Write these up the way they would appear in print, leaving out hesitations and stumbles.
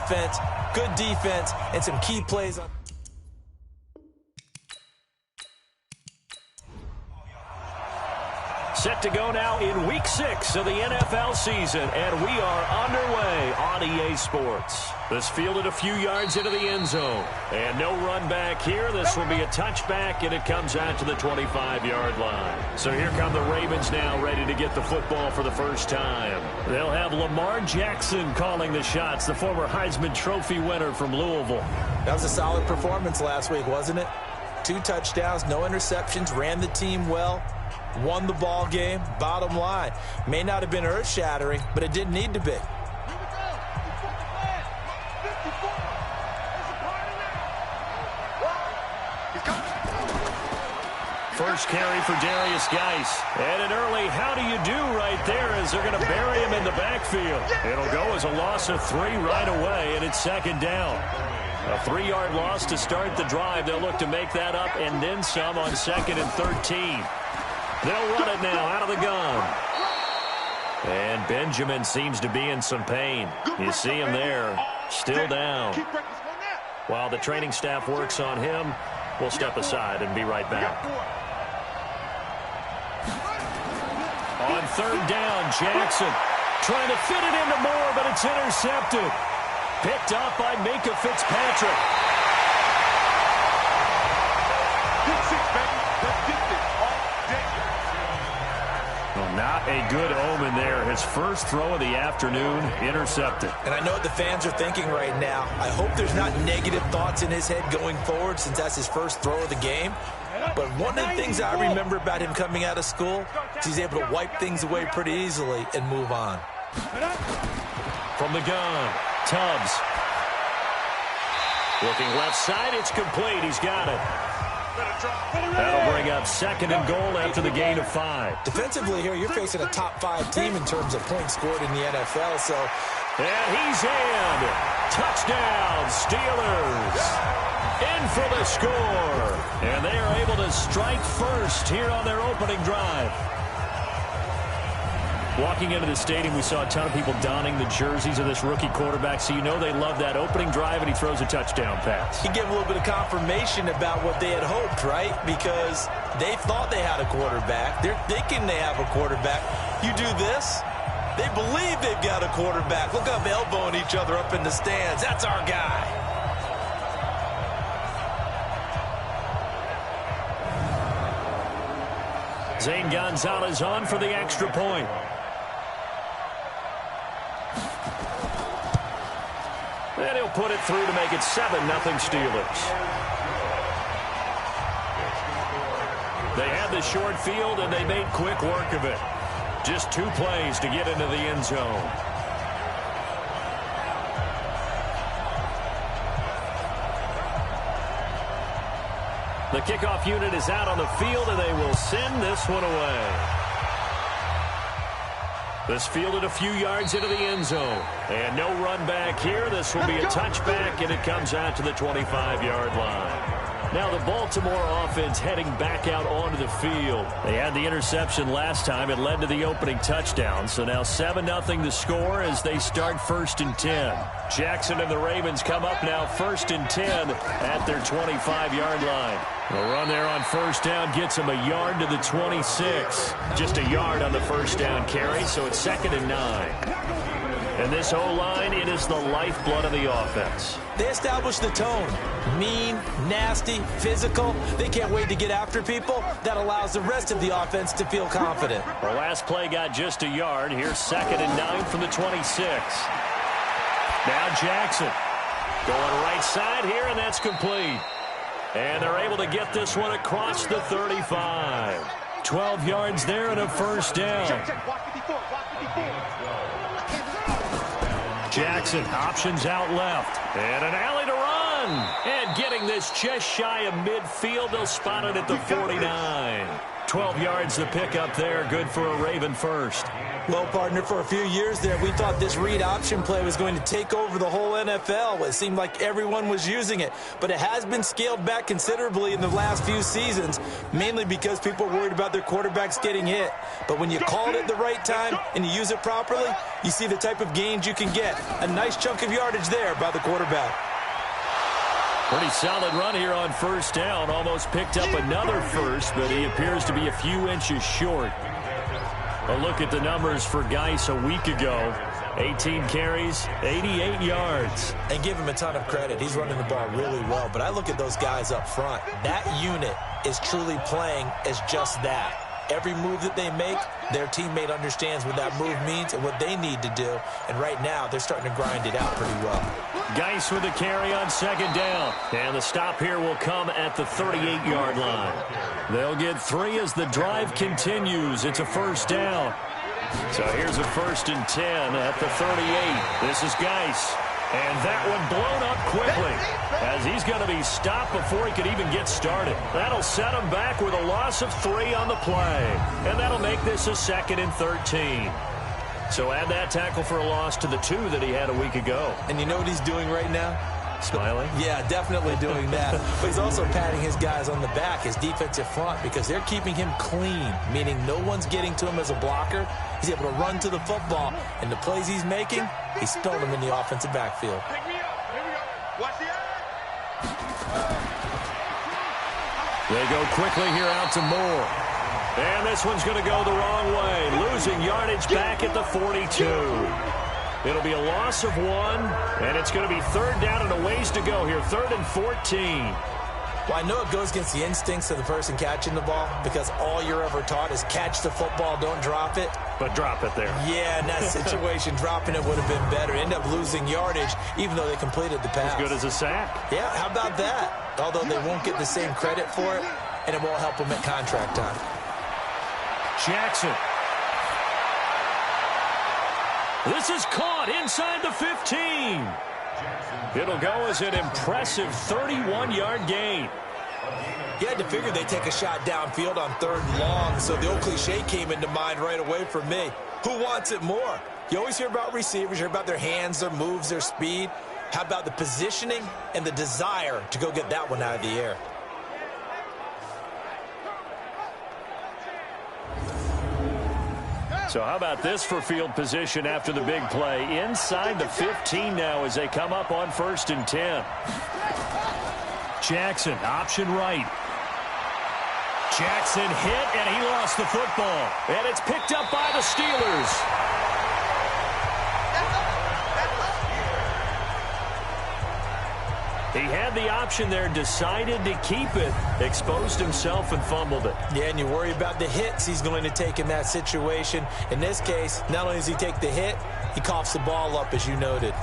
offense, good defense, and some key plays. Set to go now in Week 6 of the NFL season, and we are underway on EA Sports. This fielded a few yards into the end zone, and no run back here. This will be a touchback, and it comes out to the 25-yard line. So here come the Ravens now, ready to get the football for the first time. They'll have Lamar Jackson calling the shots, the former Heisman Trophy winner from Louisville. That was a solid performance last week, wasn't it? 2 touchdowns, no interceptions, ran the team well. Won the ball game. Bottom line, may not have been earth-shattering, but it didn't need to be. First carry for Darius Geis. And an early how do you do right there as they're going to bury him in the backfield. It'll go as a loss of 3 right away, and it's second down. A 3-yard loss to start the drive. They'll look to make that up and then some on 2nd and 13. They'll run it now out of the gun. And Benjamin seems to be in some pain. You see him there, still down. While the training staff works on him, we'll step aside and be right back. On 3rd down, Jackson trying to fit it into Moore, but it's intercepted. Picked up by Minka Fitzpatrick. Well, not a good omen there. His first throw of the afternoon, intercepted. And I know what the fans are thinking right now. I hope there's not negative thoughts in his head going forward since that's his first throw of the game. But one of the things I remember about him coming out of school is he's able to wipe things away pretty easily and move on. From the gun, Tubbs. Looking left side, it's complete. He's got it. That'll bring up 2nd and goal after the gain of 5. Defensively here, you're facing a top 5 team in terms of points scored in the NFL. So, and he's in. Touchdown, Steelers. In for the score. And they are able to strike first here on their opening drive. Walking into the stadium, we saw a ton of people donning the jerseys of this rookie quarterback, so you know they love that opening drive, and he throws a touchdown pass. He gave a little bit of confirmation about what they had hoped, right? Because they thought they had a quarterback. They're thinking they have a quarterback. You do this, they believe they've got a quarterback. Look up, elbowing each other up in the stands. That's our guy. Zane Gonzalez on for the extra point. And he'll put it through to make it 7-0 Steelers. They had the short field, and they made quick work of it. Just 2 plays to get into the end zone. The kickoff unit is out on the field, and they will send this one away. This fielded a few yards into the end zone. And no run back here. This will be a touchback, and it comes out to the 25-yard line. Now the Baltimore offense heading back out onto the field. They had the interception last time. It led to the opening touchdown. So now 7-0 the score as they start 1st and 10. Jackson and the Ravens come up now 1st and 10 at their 25-yard line. The run there on 1st down gets him a yard to the 26. Just a yard on the 1st down carry, so it's 2nd and 9. And this O-line, it is the lifeblood of the offense. They established the tone. Mean, nasty, physical. They can't wait to get after people. That allows the rest of the offense to feel confident. The last play got just a yard. Here's 2nd and 9 from the 26. Now Jackson going right side here, and that's complete. And they're able to get this one across the 35. 12 yards there and a 1st down. Jackson options out left. And an alley to run. And getting this just shy of midfield. They'll spot it at the 49. 12 yards the pickup there. Good for a Raven first. Well, partner, for a few years there, we thought this read option play was going to take over the whole NFL. It seemed like everyone was using it, but it has been scaled back considerably in the last few seasons, mainly because people are worried about their quarterbacks getting hit. But when you call it at the right time and you use it properly, you see the type of gains you can get. A nice chunk of yardage there by the quarterback. Pretty solid run here on first down. Almost picked up another first, but he appears to be a few inches short. A look at the numbers for Geis a week ago. 18 carries, 88 yards. And give him a ton of credit. He's running the ball really well. But I look at those guys up front. That unit is truly playing as just that. Every move that they make, their teammate understands what that move means and what they need to do. And right now, they're starting to grind it out pretty well. Geis with a carry on second down. And the stop here will come at the 38-yard line. They'll get 3 as the drive continues. It's a first down. So here's a 1st and 10 at the 38. This is Geis. And that one blown up quickly as he's going to be stopped before he could even get started. That'll set him back with a loss of 3 on the play. And that'll make this a 2nd and 13. So add that tackle for a loss to the 2 that he had a week ago. And you know what he's doing right now? Smiling? Yeah, definitely doing that. But he's also patting his guys on the back, his defensive front, because they're keeping him clean, meaning no one's getting to him as a blocker. He's able to run to the football, and the plays he's making, he's throwing them in the offensive backfield. They go quickly here out to Moore. And this one's going to go the wrong way, losing yardage back at the 42. It'll be a loss of 1, and it's going to be 3rd down and a ways to go here, 3rd and 14. Well, I know it goes against the instincts of the person catching the ball because all you're ever taught is catch the football, don't drop it. But drop it there. Yeah, in that situation, dropping it would have been better. End up losing yardage, even though they completed the pass. As good as a sack. Yeah, how about that? Although they won't get the same credit for it, and it won't help them at contract time. Jackson. This is caught inside the 15. It'll go as an impressive 31-yard gain. You had to figure they'd take a shot downfield on 3rd and long, so the old cliche came into mind right away for me. Who wants it more? You always hear about receivers, you hear about their hands, their moves, their speed. How about the positioning and the desire to go get that one out of the air? So how about this for field position after the big play? Inside the 15 now as they come up on 1st and 10. Jackson, option right. Jackson hit, and he lost the football. And it's picked up by the Steelers. He had the option there, decided to keep it, exposed himself and fumbled it. Yeah, and you worry about the hits he's going to take in that situation. In this case, not only does he take the hit, he coughs the ball up, as you noted.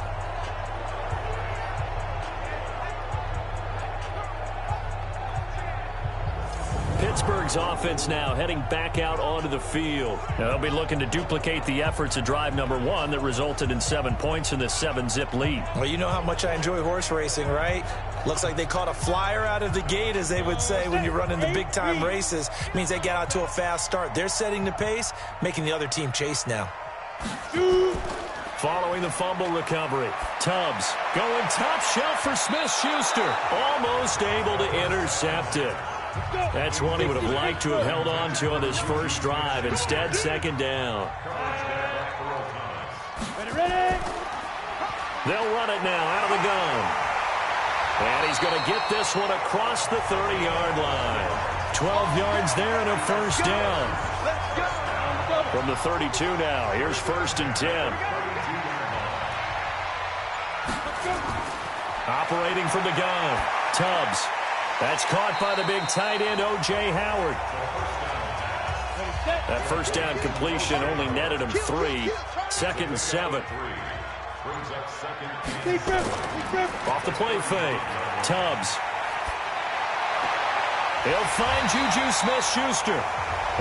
Pittsburgh's offense now heading back out onto the field. Now they'll be looking to duplicate the efforts of drive number 1 that resulted in 7 points in this 7-zip lead. Well, you know how much I enjoy horse racing, right? Looks like they caught a flyer out of the gate, as they would say when you're running the big-time races. Means they get out to a fast start. They're setting the pace, making the other team chase now. Following the fumble recovery, Tubbs going top shelf for Smith-Schuster. Almost able to intercept it. That's one he would have liked to have held on to on this first drive. Instead, 2nd down. They'll run it now out of the gun. And he's going to get this one across the 30-yard line. 12 yards there and a first down. From the 32 now, here's 1st and 10. Operating from the gun, Tubbs. That's caught by the big tight end, O.J. Howard. That first down completion only netted him 3. 2nd and 7. Off the play fake. Tubbs. He'll find Juju Smith-Schuster.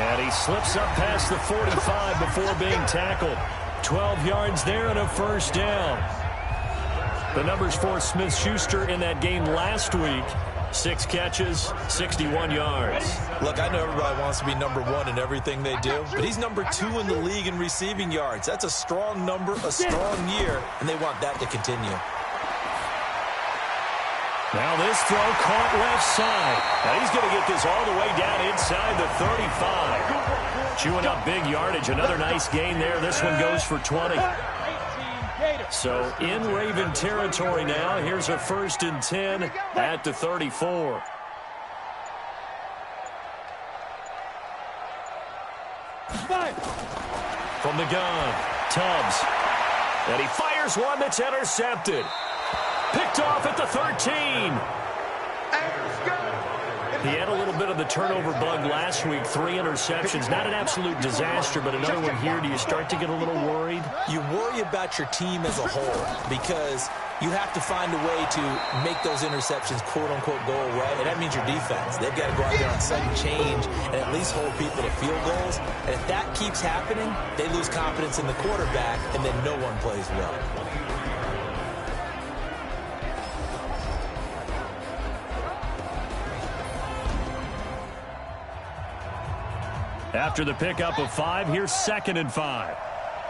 And he slips up past the 45 before being tackled. 12 yards there and a first down. The numbers for Smith-Schuster in that game last week: 6 catches, 61 yards. Look, I know everybody wants to be number 1 in everything they do, but he's number 2 in the league in receiving yards. That's a strong number, a strong year, and they want that to continue. Now this throw caught left side. Now he's going to get this all the way down inside the 35. Chewing up big yardage. Another nice gain there. This one goes for 20. So in Raven territory now. Here's a 1st and 10 at the 34. From the gun, Tubbs. And he fires one that's intercepted. Picked off at the 13. He had a little bit of the turnover bug last week. 3 interceptions. Not an absolute disaster, but another one here. Do you start to get a little worried? You worry about your team as a whole because you have to find a way to make those interceptions, quote-unquote, go away. And that means your defense. They've got to go out there on sudden change and at least hold people to field goals. And if that keeps happening, they lose confidence in the quarterback, and then no one plays well. After the pickup of 5, here's 2nd and 5.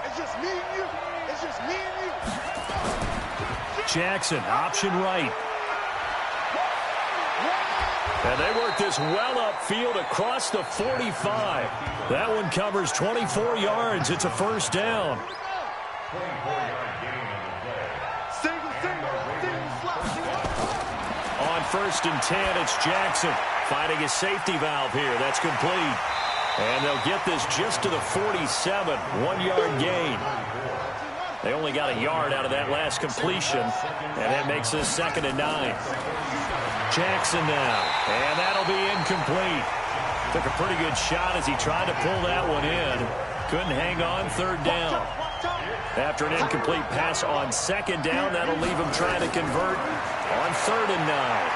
It's just me and you. It's just me and you. Jackson, option right. And they work this well upfield across the 45. That one covers 24 yards. It's a 1st down. On 1st and 10, it's Jackson finding his safety valve here. That's complete. And they'll get this just to the 47, 1-yard gain. They only got a yard out of that last completion, and that makes this 2nd and 9. Jackson now, and that'll be incomplete. Took a pretty good shot as he tried to pull that one in. Couldn't hang on, 3rd down. After an incomplete pass on 2nd down, that'll leave him trying to convert on 3rd and 9.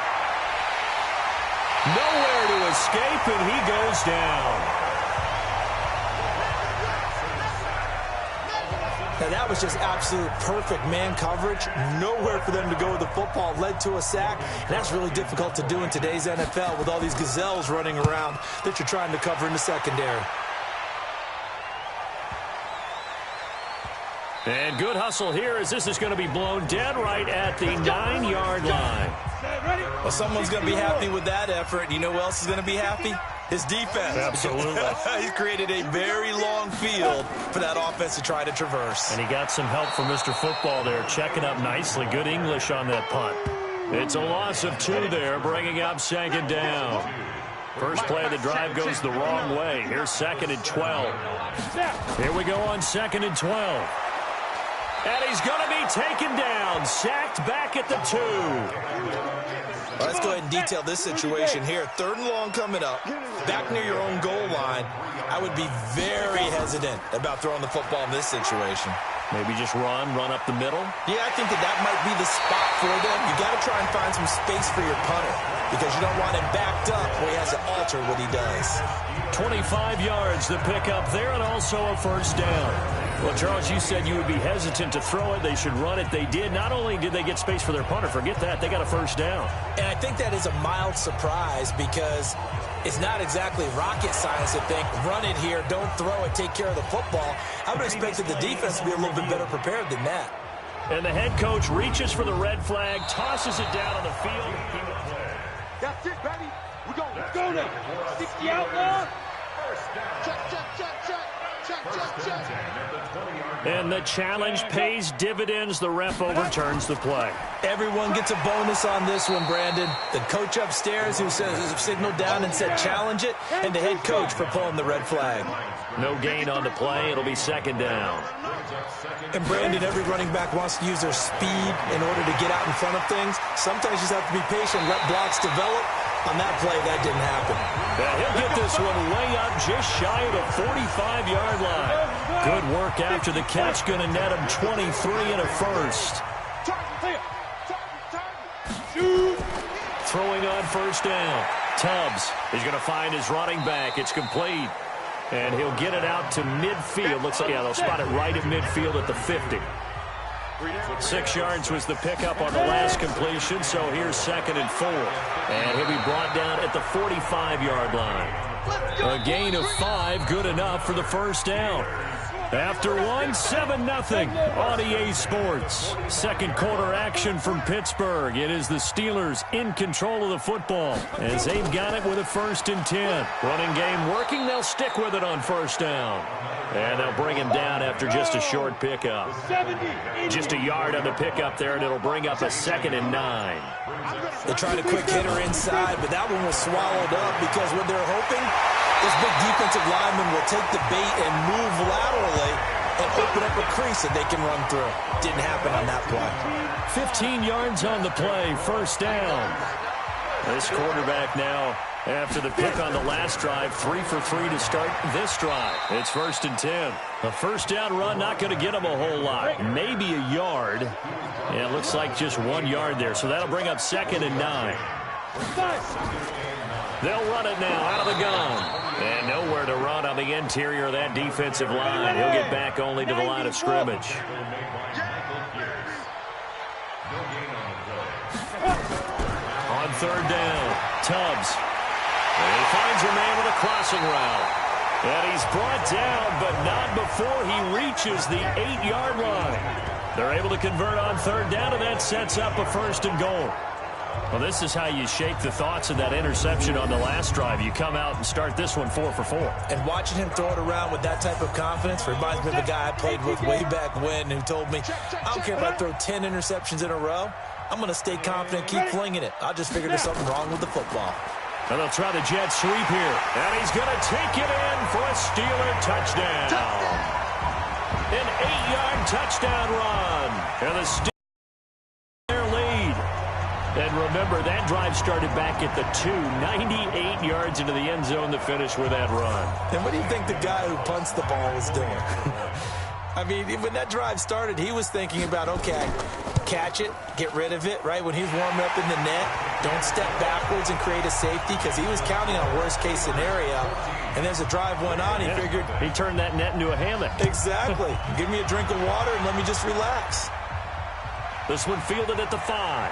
Nowhere to escape, and he goes down. Now, that was just absolute perfect man coverage. Nowhere for them to go with the football. Led to a sack. And that's really difficult to do in today's NFL with all these gazelles running around that you're trying to cover in the secondary. And good hustle here as this is going to be blown dead right at the 9-yard line. Well, someone's going to be happy with that effort. You know who else is going to be happy? His defense. Absolutely. He's created a very long field for that offense to try to traverse. And he got some help from Mr. Football there, checking up nicely. Good English on that punt. It's a loss of 2 there, bringing up 2nd down. First play of the drive goes the wrong way. Here's 2nd and 12. Here we go on 2nd and 12. And he's going to be taken down, sacked back at the 2. Well, let's go ahead and detail this situation here. 3rd and long coming up, back near your own goal line. I would be very hesitant about throwing the football in this situation. Maybe just run up the middle? Yeah, I think that might be the spot for them. You got to try and find some space for your punter because you don't want him backed up where he has to alter what he does. 25 yards, the pickup there, and also a 1st down. Well, Charles, you said you would be hesitant to throw it. They should run it. They did. Not only did they get space for their punter, forget that, they got a 1st down. And I think that is a mild surprise because it's not exactly rocket science to think, run it here, don't throw it, take care of the football. I would have expected the defense to be a little bit better prepared than that. And the head coach reaches for the red flag, tosses it down on the field. That's it, baby. We're going. Let's go now. 60 out loud. Check, check, check, check. Check, check, check. And the challenge pays dividends. The ref overturns the play. Everyone gets a bonus on this one, Brandon. The coach upstairs who signaled down and said challenge it, and the head coach for pulling the red flag. No gain on the play. It'll be 2nd down. And Brandon, every running back wants to use their speed in order to get out in front of things. Sometimes you just have to be patient, let blocks develop. On that play, that didn't happen. Yeah, he'll get this one way up just shy of the 45-yard line. Good work after the catch. Going to net him 23 and a 1st. Throwing on 1st down. Tubbs is going to find his running back. It's complete. And he'll get it out to midfield. Looks like, yeah, they'll spot it right at midfield at the 50. 6 yards was the pickup on the last completion, so here's 2nd and 4. And he'll be brought down at the 45-yard line. A gain of 5, good enough for the first down. After 7-0 on EA Sports. Second quarter action from Pittsburgh. It is the Steelers in control of the football as they've got it with a 1st and 10. Running game working. They'll stick with it on first down. And they'll bring him down after just a short pickup. Just a yard on the pickup there, and it'll bring up a 2nd and 9. They tried a quick hitter inside, but that one was swallowed up because what they're hoping, this big defensive lineman will take the bait and move laterally and open up a crease that they can run through. Didn't happen on that play. 15 yards on the play, first down. This quarterback now, after the pick on the last drive, 3 for 3 to start this drive. It's 1st and 10. A first down run, not going to get him a whole lot. Maybe a yard. Yeah, it looks like just 1 yard there, so that'll bring up 2nd and 9. They'll run it now out of the gun. And nowhere to run on the interior of that defensive line. He'll get back only to the line of scrimmage. On 3rd down, Tubbs. And he finds a man with a crossing route. And he's brought down, but not before he reaches the 8-yard line. They're able to convert on 3rd down, and that sets up a 1st and goal. Well, this is how you shake the thoughts of that interception on the last drive. You come out and start this one 4 for 4. And watching him throw it around with that type of confidence reminds me of a guy I played with way back when who told me, I don't care if I throw 10 interceptions in a row. I'm going to stay confident, keep flinging it. I just figured there's something wrong with the football. And they'll try the jet sweep here. And he's going to take it in for a Steeler touchdown. An 8-yard touchdown run. And the Steelers lead. And remember, that drive started back at the 2, 98 yards into the end zone to finish with that run. And what do you think the guy who punts the ball was doing? I mean, when that drive started, he was thinking about, okay, catch it, get rid of it, right? When he's warming up in the net, don't step backwards and create a safety because he was counting on worst-case scenario. And as the drive went on, he figured... He turned that net into a hammock. Exactly. Give me a drink of water and let me just relax. This one fielded at the 5.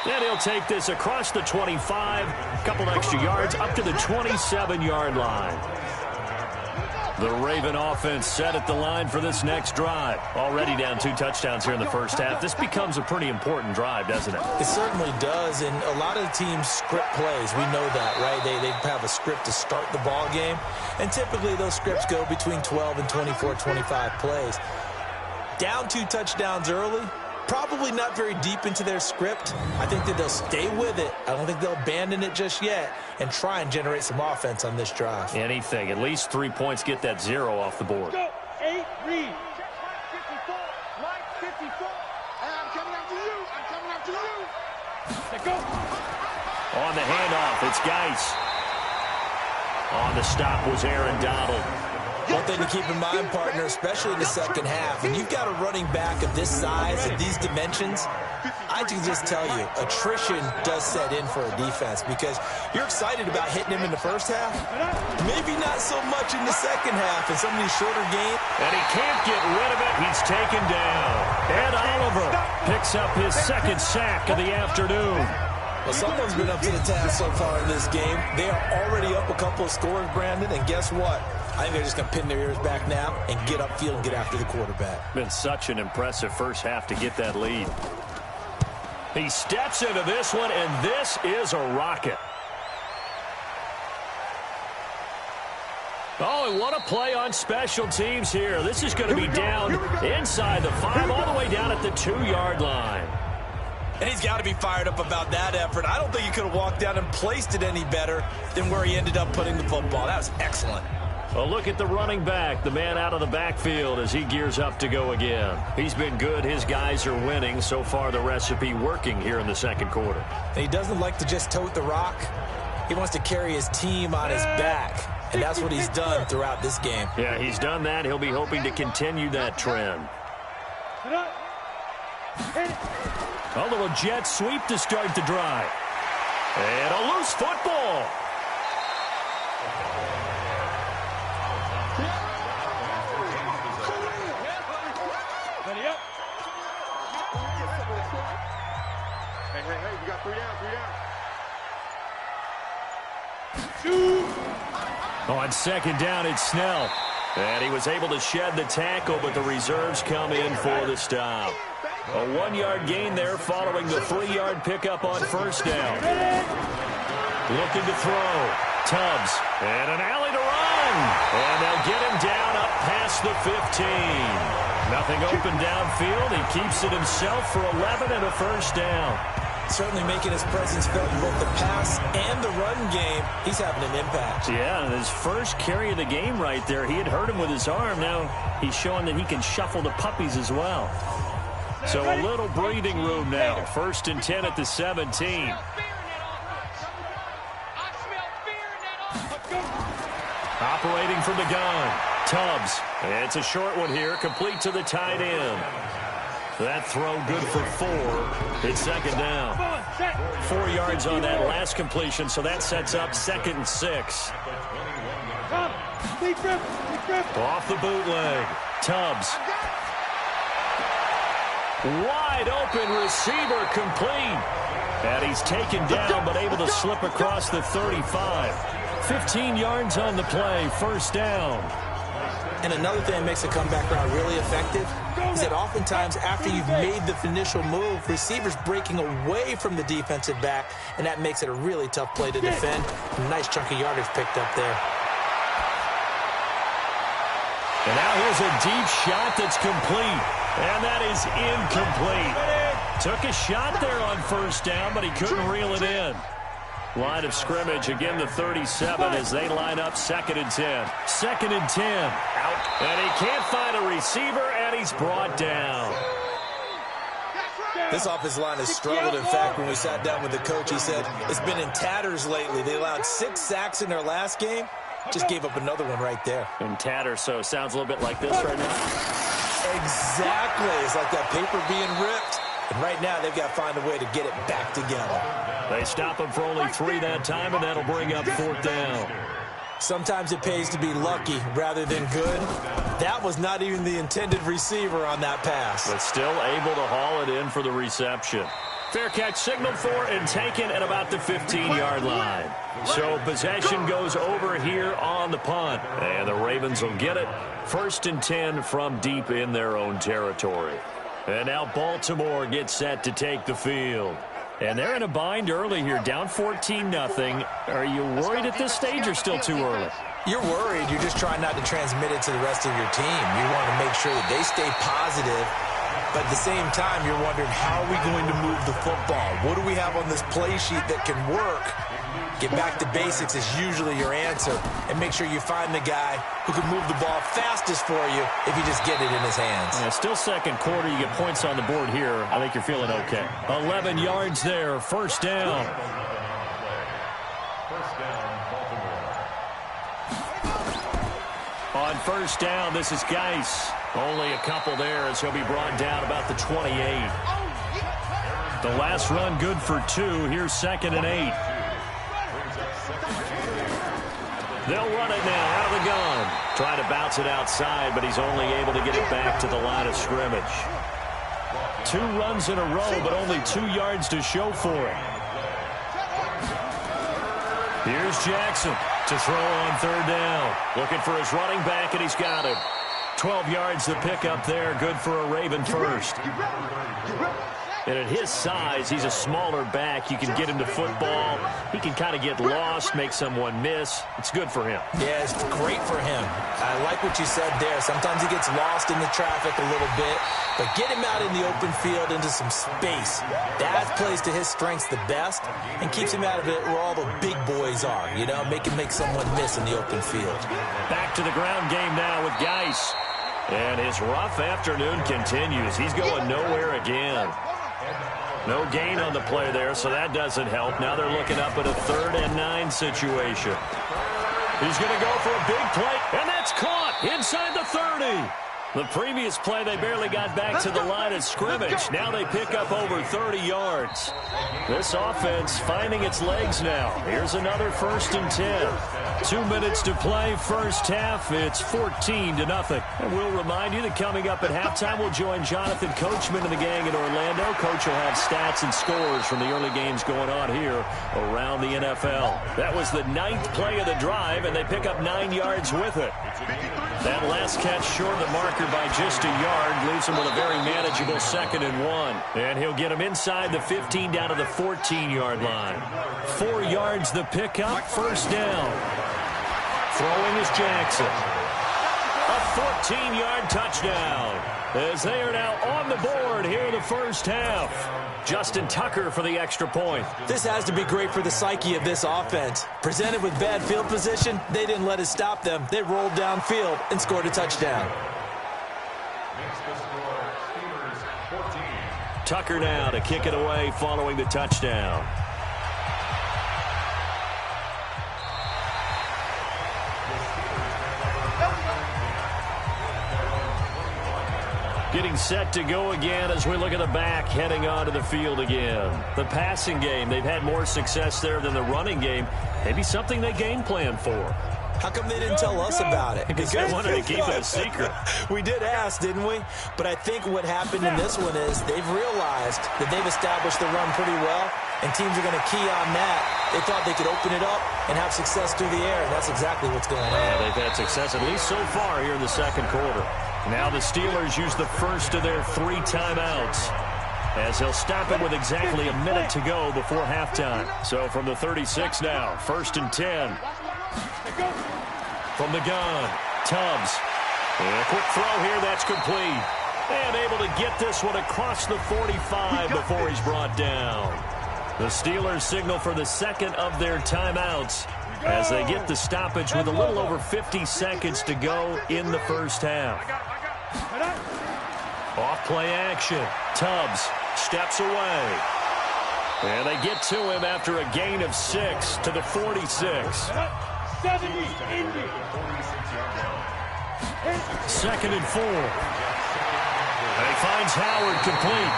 And he'll take this across the 25, a couple extra yards, up to the 27-yard line. The Raven offense set at the line for this next drive. Already down 2 touchdowns here in the first half. This becomes a pretty important drive, doesn't it? It certainly does, and a lot of the teams script plays. We know that, right? They have a script to start the ball game, and typically those scripts go between 12 and 24, 25 plays. Down 2 touchdowns early, probably not very deep into their script. I think that they'll stay with it. I don't think they'll abandon it just yet and try and generate some offense on this drive. Anything. At least 3 points, get that 0 off the board. Go, 8, read. Check 54, right 54. And I'm coming after you. I'm coming after you. Let's go. On the handoff, it's Geis. On the stop was Aaron Donald. One thing to keep in mind, partner, especially in the second half, when you've got a running back of this size and these dimensions, I can just tell you, attrition does set in for a defense because you're excited about hitting him in the first half, maybe not so much in the second half in some of these shorter games. And he can't get rid of it. He's taken down. Ed Oliver picks up his 2nd sack of the afternoon. Well, someone's been up to the task so far in this game. They are already up a couple of scores, Brandon, and guess what? I think they're just going to pin their ears back now and get upfield and get after the quarterback. Been such an impressive first half to get that lead. He steps into this one, and this is a rocket. Oh, and what a play on special teams here. This is going to be down inside the 5, all the way down at the 2-yard line. And he's got to be fired up about that effort. I don't think he could have walked down and placed it any better than where he ended up putting the football. That was excellent. A look at the running back, the man out of the backfield as he gears up to go again. He's been good. His guys are winning. So far, the recipe working here in the second quarter. And he doesn't like to just tote the rock. He wants to carry his team on his back. And that's what he's done throughout this game. Yeah, he's done that. He'll be hoping to continue that trend. A little jet sweep to start the drive. And a loose football. Hey, we got 3 down, 3 down. On second down, it's Snell. And he was able to shed the tackle, but the reserves come in for the stop. A 1-yard gain there following the 3-yard pickup on first down. Looking to throw. Tubbs. And an alley to run. And they'll get him down up past the 15. Nothing open downfield. He keeps it himself for 11 and a first down. Certainly making his presence felt in both the pass and the run game. He's having an impact. Yeah, his first carry of the game right there. He had hurt him with his arm. Now he's showing that he can shuffle the puppies as well. So a little breathing room now. 1st and 10 at the 17. Operating from the gun. Tubbs. It's a short one here. Complete to the tight end. That throw good for 4. It's second down. 4 yards on that last completion, so that sets up 2nd and 6. Off the bootleg. Tubbs. Wide open receiver complete. And he's taken down but able to slip across the 35. 15 yards on the play. First down. And another thing that makes a comeback route really effective is that oftentimes after you've made the initial move, receivers breaking away from the defensive back, and that makes it a really tough play to defend. A nice chunk of yardage picked up there. And now here's a deep shot that's complete. And that is incomplete. Took a shot there on first down, but he couldn't reel it in. Line of scrimmage, again the 37 as they line up 2nd and 10. 2nd and 10. Out. And he can't find a receiver, and he's brought down. This offensive line has struggled. In fact, when we sat down with the coach, he said it's been in tatters lately. They allowed 6 sacks in their last game. Just gave up another one right there. In tatters, so it sounds a little bit like this right now. Exactly. It's like that paper being ripped. And right now, they've got to find a way to get it back together. They stop him for only 3 that time, and that'll bring up 4th down. Sometimes it pays to be lucky rather than good. That was not even the intended receiver on that pass. But still able to haul it in for the reception. Fair catch signaled for and taken at about the 15-yard line. So possession goes over here on the punt. And the Ravens will get it. 1st and 10 from deep in their own territory. And now Baltimore gets set to take the field. And they're in a bind early here, down 14-0. Are you worried at this stage or still too early? You're worried. You're just trying not to transmit it to the rest of your team. You want to make sure that they stay positive. But at the same time, you're wondering, how are we going to move the football? What do we have on this play sheet that can work? Get back to basics is usually your answer. And make sure you find the guy who can move the ball fastest for you if you just get it in his hands. Yeah, still second quarter. You get points on the board here. I think you're feeling okay. 11 yards there. First down. On first down, this is Geis. Only a couple there as he'll be brought down about the 28. The last run good for 2. Here's 2nd and 8. They'll run it now out of the gun. Trying to bounce it outside, but he's only able to get it back to the line of scrimmage. 2 runs in a row, but only 2 yards to show for it. Here's Jackson to throw on 3rd down. Looking for his running back, and he's got him. 12 yards to pick up there. Good for a Raven first. And at his size, he's a smaller back. You can get him to football. He can kind of get lost, make someone miss. It's good for him. Yeah, it's great for him. I like what you said there. Sometimes he gets lost in the traffic a little bit, but get him out in the open field into some space. That plays to his strengths the best and keeps him out of it where all the big boys are, you know, make someone miss in the open field. Back to the ground game now with Geis. And his rough afternoon continues. He's going nowhere again. No gain on the play there, so that doesn't help. Now they're looking up at a 3rd and 9 situation. He's going to go for a big play, and that's caught inside the 30. The previous play, they barely got back to the line of scrimmage. Now they pick up over 30 yards. This offense finding its legs now. Here's another 1st and 10. 2 minutes to play, first half. It's 14-0. And we'll remind you that coming up at halftime, we'll join Jonathan Coachman and the gang in Orlando. Coach will have stats and scores from the early games going on here around the NFL. That was the 9th play of the drive, and they pick up 9 yards with it. That last catch short of the marker by just a yard leaves him with a very manageable 2nd and 1. And he'll get him inside the 15 down to the 14-yard line. 4 yards the pickup, first down. Throwing is Jackson. A 14-yard touchdown as they are now on the board here in the first half. Justin Tucker for the extra point. This has to be great for the psyche of this offense. Presented with bad field position, they didn't let it stop them. They rolled downfield and scored a touchdown. Tucker now to kick it away following the touchdown. Getting set to go again as we look at the back heading onto the field again. The passing game, they've had more success there than the running game. Maybe something they game plan for. How come they didn't tell us about it? Because they wanted to keep it a secret. We did ask, didn't we? But I think what happened in this one is they've realized that they've established the run pretty well, and teams are going to key on that. They thought they could open it up and have success through the air, and that's exactly what's going on. Yeah, they've had success at least so far here in the second quarter. Now the Steelers use the first of their 3 timeouts, as he'll stop it with exactly a minute to go before halftime. So from the 36 now, 1st and 10. From the gun, Tubbs. And a quick throw here, that's complete. And able to get this one across the 45 before he's brought down. The Steelers signal for the second of their timeouts as they get the stoppage with a little over 50 seconds to go in the first half. Off play action. Tubbs steps away. And they get to him after a gain of 6 to the 46. 2nd and 4. And he finds Howard complete.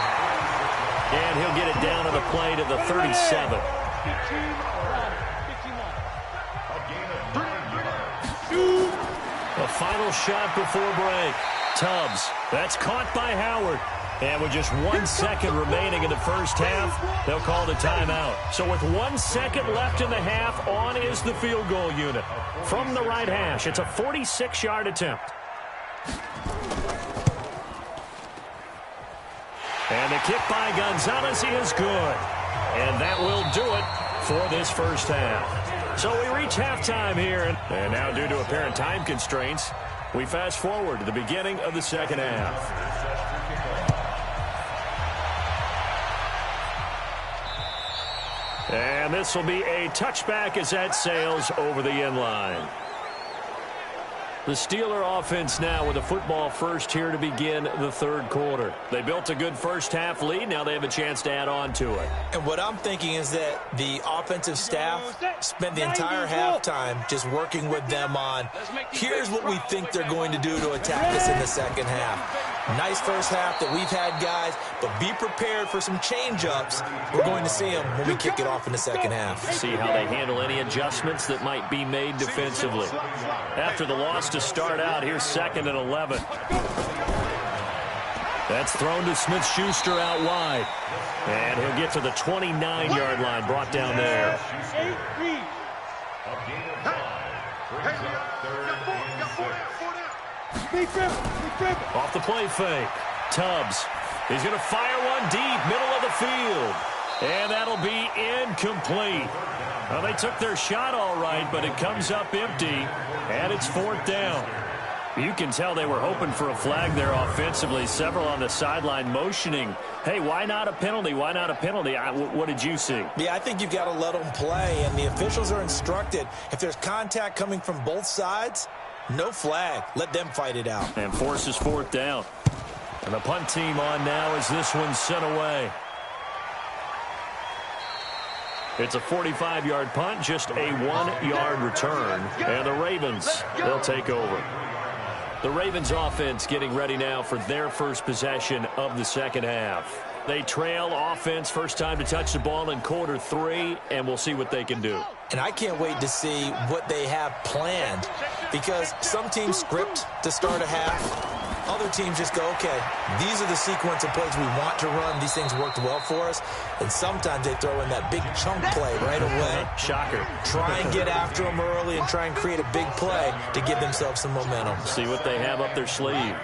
And he'll get it down to the play to the 37. A final shot before break. Tubbs. That's caught by Howard. And with just 1 second remaining in the first half, they'll call the timeout. So with 1 second left in the half, on is the field goal unit. From the right hash, it's a 46-yard attempt. And the kick by Gonzalez is good. And that will do it for this first half. So we reach halftime here. And now due to apparent time constraints, we fast forward to the beginning of the second half. And this will be a touchback as that sails over the end line. The Steeler offense now with a football first here to begin the third quarter. They built a good first half lead. Now they have a chance to add on to it. And what I'm thinking is that the offensive staff spent the entire halftime just working with them on, here's what we think they're going to do to attack us in the second half. Nice first half that we've had, guys, but be prepared for some change-ups. We're going to see them when we kick it off in the second half. See how they handle any adjustments that might be made defensively. After the loss to start out, here's 2nd and 11. That's thrown to Smith-Schuster out wide. And he'll get to the 29-yard line, brought down there. Off the play fake. Tubbs. He's going to fire one deep, middle of the field. And that'll be incomplete. Well, they took their shot all right, but it comes up empty, and it's 4th down. You can tell they were hoping for a flag there offensively. Several on the sideline motioning, hey, why not a penalty? Why not a penalty? What did you see? Yeah, I think you've got to let them play, and the officials are instructed. If there's contact coming from both sides, no flag. Let them fight it out. And forces 4th down. And the punt team on now as this one's sent away. It's a 45-yard punt, just a 1-yard return. And the Ravens, they'll take over. The Ravens offense getting ready now for their first possession of the second half. They trail offense first time to touch the ball in quarter 3, and we'll see what they can do. And I can't wait to see what they have planned, because some teams script to start a half. Other teams just go, okay, these are the sequence of plays we want to run. These things worked well for us. And sometimes they throw in that big chunk play right away. Shocker. Try and get after them early and try and create a big play to give themselves some momentum. See what they have up their sleeve.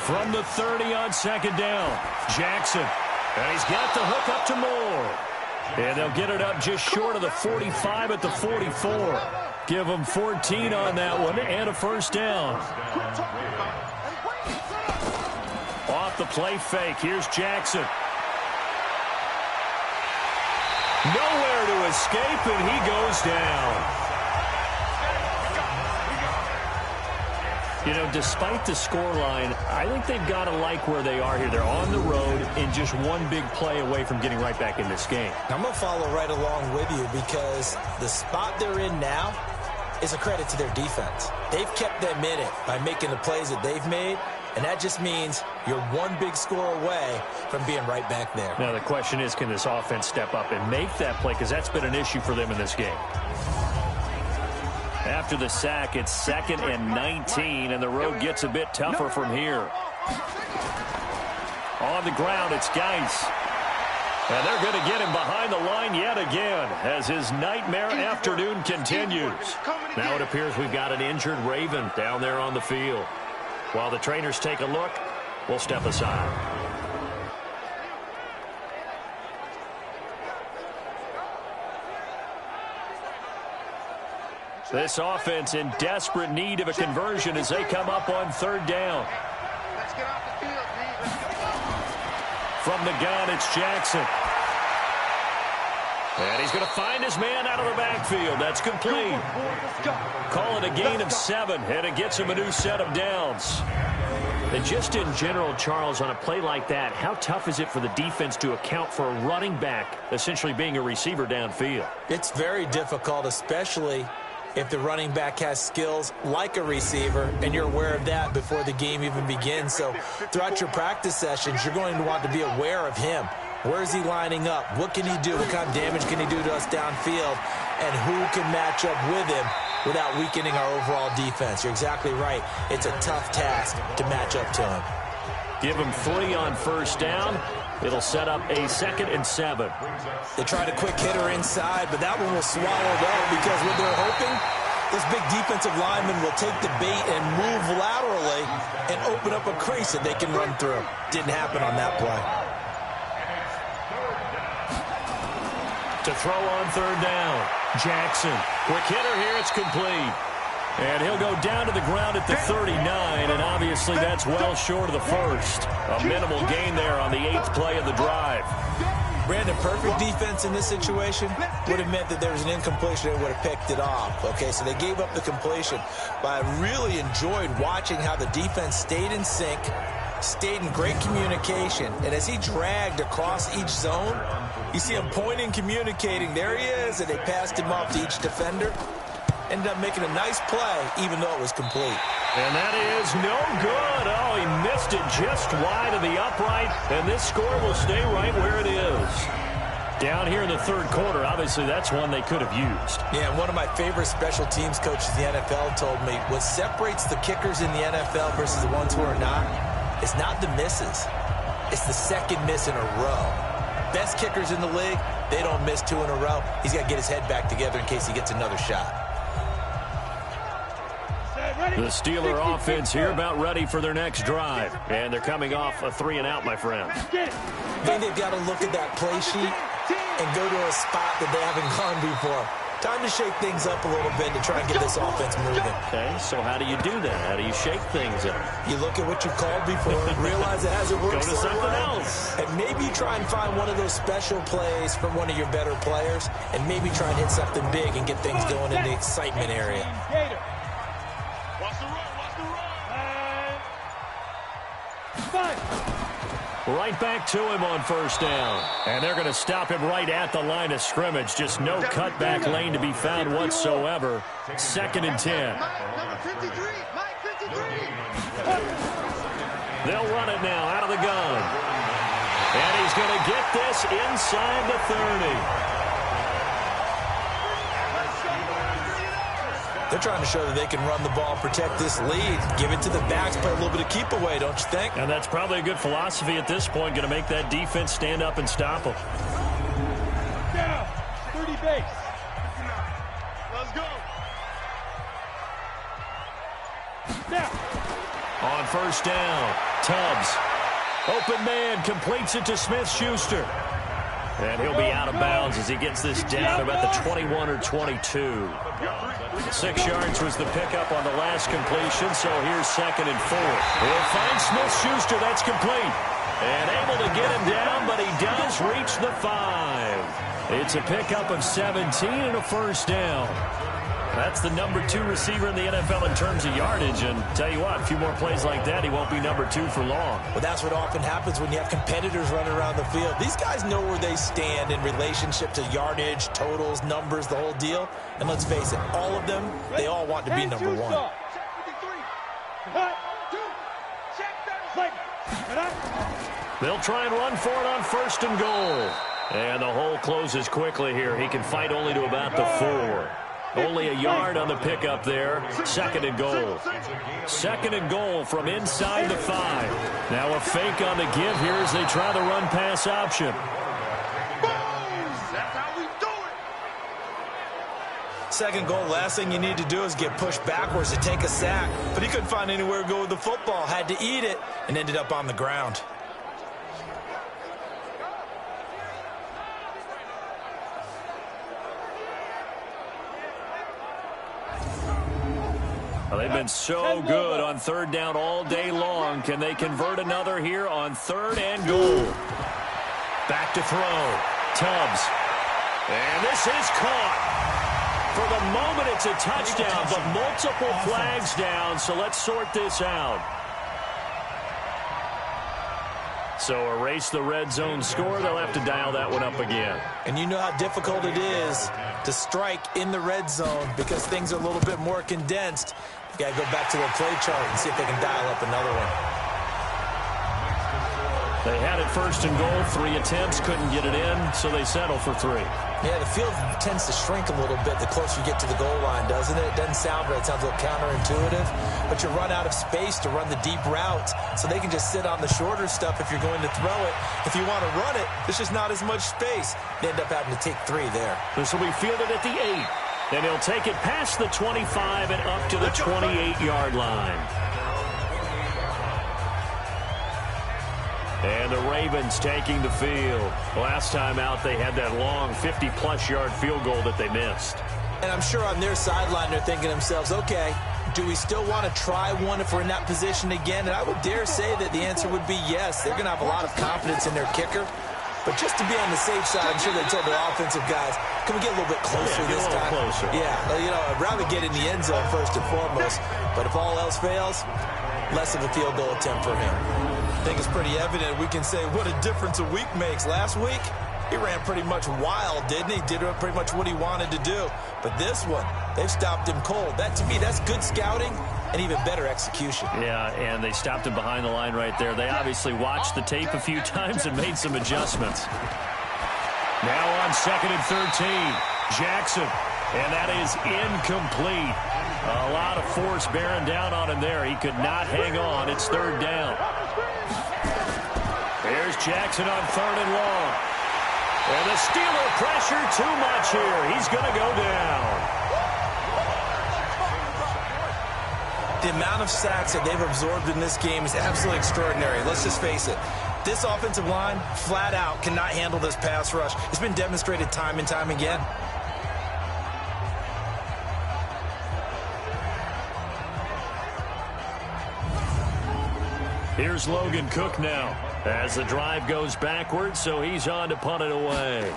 From the 30 on second down, Jackson. And he's got the hook up to Moore. And they'll get it up just short of the 45 at the 44. Give them 14 on that one and a first down. Off the play fake, here's Jackson. Nowhere to escape, and he goes down. You know, despite the scoreline, I think they've got to like where they are here. They're on the road and just one big play away from getting right back in this game. I'm going to follow right along with you, because the spot they're in now is a credit to their defense. They've kept them in it by making the plays that they've made, and that just means you're one big score away from being right back there. Now the question is, can this offense step up and make that play, because that's been an issue for them in this game. After the sack, it's 2nd and 19, and the road gets a bit tougher from here. On the ground, it's Geis. And they're going to get him behind the line yet again as his nightmare afternoon continues. Now it appears we've got an injured Raven down there on the field. While the trainers take a look, we'll step aside. This offense in desperate need of a conversion as they come up on 3rd down. Let's get off the field, From the gun, it's Jackson. And he's going to find his man out of the backfield. That's complete. Call it a gain of 7, and it gets him a new set of downs. And just in general, Charles, on a play like that, how tough is it for the defense to account for a running back essentially being a receiver downfield? It's very difficult, especially if the running back has skills like a receiver, and you're aware of that before the game even begins. So throughout your practice sessions, you're going to want to be aware of him. Where is he lining up? What can he do? What kind of damage can he do to us downfield? And who can match up with him without weakening our overall defense? You're exactly right. It's a tough task to match up to him. Give him 3 on 1st down. It'll set up a 2nd and 7. They tried a quick hitter inside, but that one was swallowed up, because what they're hoping, this big defensive lineman will take the bait and move laterally and open up a crease that they can run through. Didn't happen on that play. To throw on 3rd down, Jackson. Quick hitter here, it's complete. And he'll go down to the ground at the 39, and obviously that's well short of the first. A minimal gain there on the 8th play of the drive. Brandon, perfect defense in this situation would have meant that there was an incompletion and would have picked it off. Okay, so they gave up the completion, but I really enjoyed watching how the defense stayed in sync, stayed in great communication, and as he dragged across each zone, you see him pointing, communicating. There he is, and they passed him off to each defender. Ended up making a nice play, even though it was complete. And that is no good. Oh, he missed it just wide of the upright, and this score will stay right where it is. Down here in the 3rd quarter, obviously that's one they could have used. Yeah, one of my favorite special teams coaches in the NFL told me what separates the kickers in the NFL versus the ones who are not is not the misses. It's the 2nd miss in a row. Best kickers in the league, they don't miss 2 in a row. He's got to get his head back together in case he gets another shot. The Steeler offense here about ready for their next drive. And they're coming off a 3 and out, my friend. I think they've got to look at that play sheet and go to a spot that they haven't gone before. Time to shake things up a little bit to try and get this offense moving. Okay, so how do you do that? How do you shake things up? You look at what you called before, realize it hasn't worked. Go to something else. And maybe you try and find one of those special plays from one of your better players, and maybe try and hit something big and get things going in the excitement area. Watch the run, watch the run. Right back to him on 1st down. And they're going to stop him right at the line of scrimmage. Just no cutback lane to be found whatsoever. 2nd and 10. Number 53, Mike 53. They'll run it now out of the gun. going to get this inside the 30. They're trying to show that they can run the ball, protect this lead, give it to the backs, play a little bit of keep away, don't you think? And that's probably a good philosophy at this point, going to make that defense stand up and stop them. Down, 30 base. Let's go. Now. On first down, Tubbs. Open man, completes it to Smith-Schuster. And he'll be out of bounds as he gets this down about the 21 or 22. 6 yards was the pickup on the last completion, so here's 2nd and 4. He'll find Smith-Schuster. That's complete. And able to get him down, but he does reach the 5. It's a pickup of 17 and a first down. That's the number 2 receiver in the NFL in terms of yardage. And tell you what, a few more plays like that, he won't be number 2 for long. Well, that's what often happens when you have competitors running around the field. These guys know where they stand in relationship to yardage, totals, numbers, the whole deal. And let's face it, all of them, they all want to be number 1. They'll try and run for it on 1st and goal. And the hole closes quickly here. He can fight only to about the 4. Only a yard on the pickup there. 2nd and goal. 2nd and goal from inside the 5. Now a fake on the give here as they try the run-pass option. That's how we do it. 2nd goal, last thing you need to do is get pushed backwards to take a sack. But he couldn't find anywhere to go with the football. Had to eat it and ended up on the ground. Well, they've been so good on 3rd down all day long. Can they convert another here on 3rd and goal? Back to throw. Tubbs. And this is caught. For the moment, it's a touchdown, but multiple flags down, so let's sort this out. So erase the red zone score. They'll have to dial that one up again. And you know how difficult it is to strike in the red zone because things are a little bit more condensed. You got to go back to their play chart and see if they can dial up another one. They had it 1st and goal. 3 attempts, couldn't get it in, so they settle for 3. Yeah, the field tends to shrink a little bit the closer you get to the goal line, doesn't it? It doesn't sound right. It sounds a little counterintuitive. But you run out of space to run the deep routes, so they can just sit on the shorter stuff if you're going to throw it. If you want to run it, there's just not as much space. They end up having to take 3 there. This will be fielded at the 8. And he'll take it past the 25 and up to the 28-yard line. And the Ravens taking the field. Last time out, they had that long 50-plus yard field goal that they missed. And I'm sure on their sideline, they're thinking to themselves, okay, do we still want to try one if we're in that position again? And I would dare say that the answer would be yes. They're going to have a lot of confidence in their kicker. But just to be on the safe side, I'm sure they told their offensive guys, can we get a little bit closer this time? Closer. Yeah, you know, I'd rather get in the end zone first and foremost. But if all else fails, less of a field goal attempt for him. I think it's pretty evident. We can say what a difference a week makes. Last week, he ran pretty much wild, didn't he? Did pretty much what he wanted to do. But this one, they've stopped him cold. That, to me, that's good scouting and even better execution. Yeah, and they stopped him behind the line right there. They obviously watched the tape a few times and made some adjustments. Now on 2nd and 13, Jackson. And that is incomplete. A lot of force bearing down on him there. He could not hang on. It's 3rd down. Here's Jackson on 3rd and long. And the Steeler pressure too much here. He's going to go down. The amount of sacks that they've absorbed in this game is absolutely extraordinary. Let's just face it. This offensive line, flat out, cannot handle this pass rush. It's been demonstrated time and time again. Here's Logan Cook now as the drive goes backwards, so he's on to punt it away.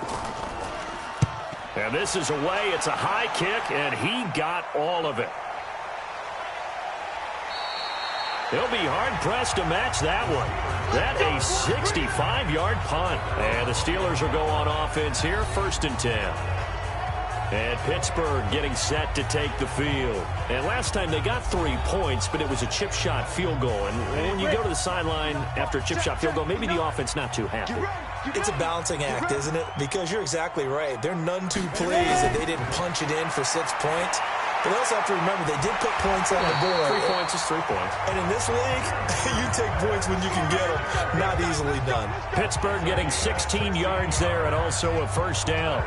And this is away. It's a high kick, and he got all of it. He'll be hard-pressed to match that one. That a 65-yard punt. And the Steelers will go on offense here, 1st and 10. And Pittsburgh getting set to take the field. And last time they got 3 points, but it was a chip shot field goal. And when you go to the sideline after a chip shot field goal, maybe the offense not too happy. It's a balancing act, isn't it? Because you're exactly right. They're none too pleased that they didn't punch it in for 6 points. But they also have to remember they did put points on the board. 3 points is 3 points. And in this league, you take points when you can get them. Not easily done. Pittsburgh getting 16 yards there and also a first down.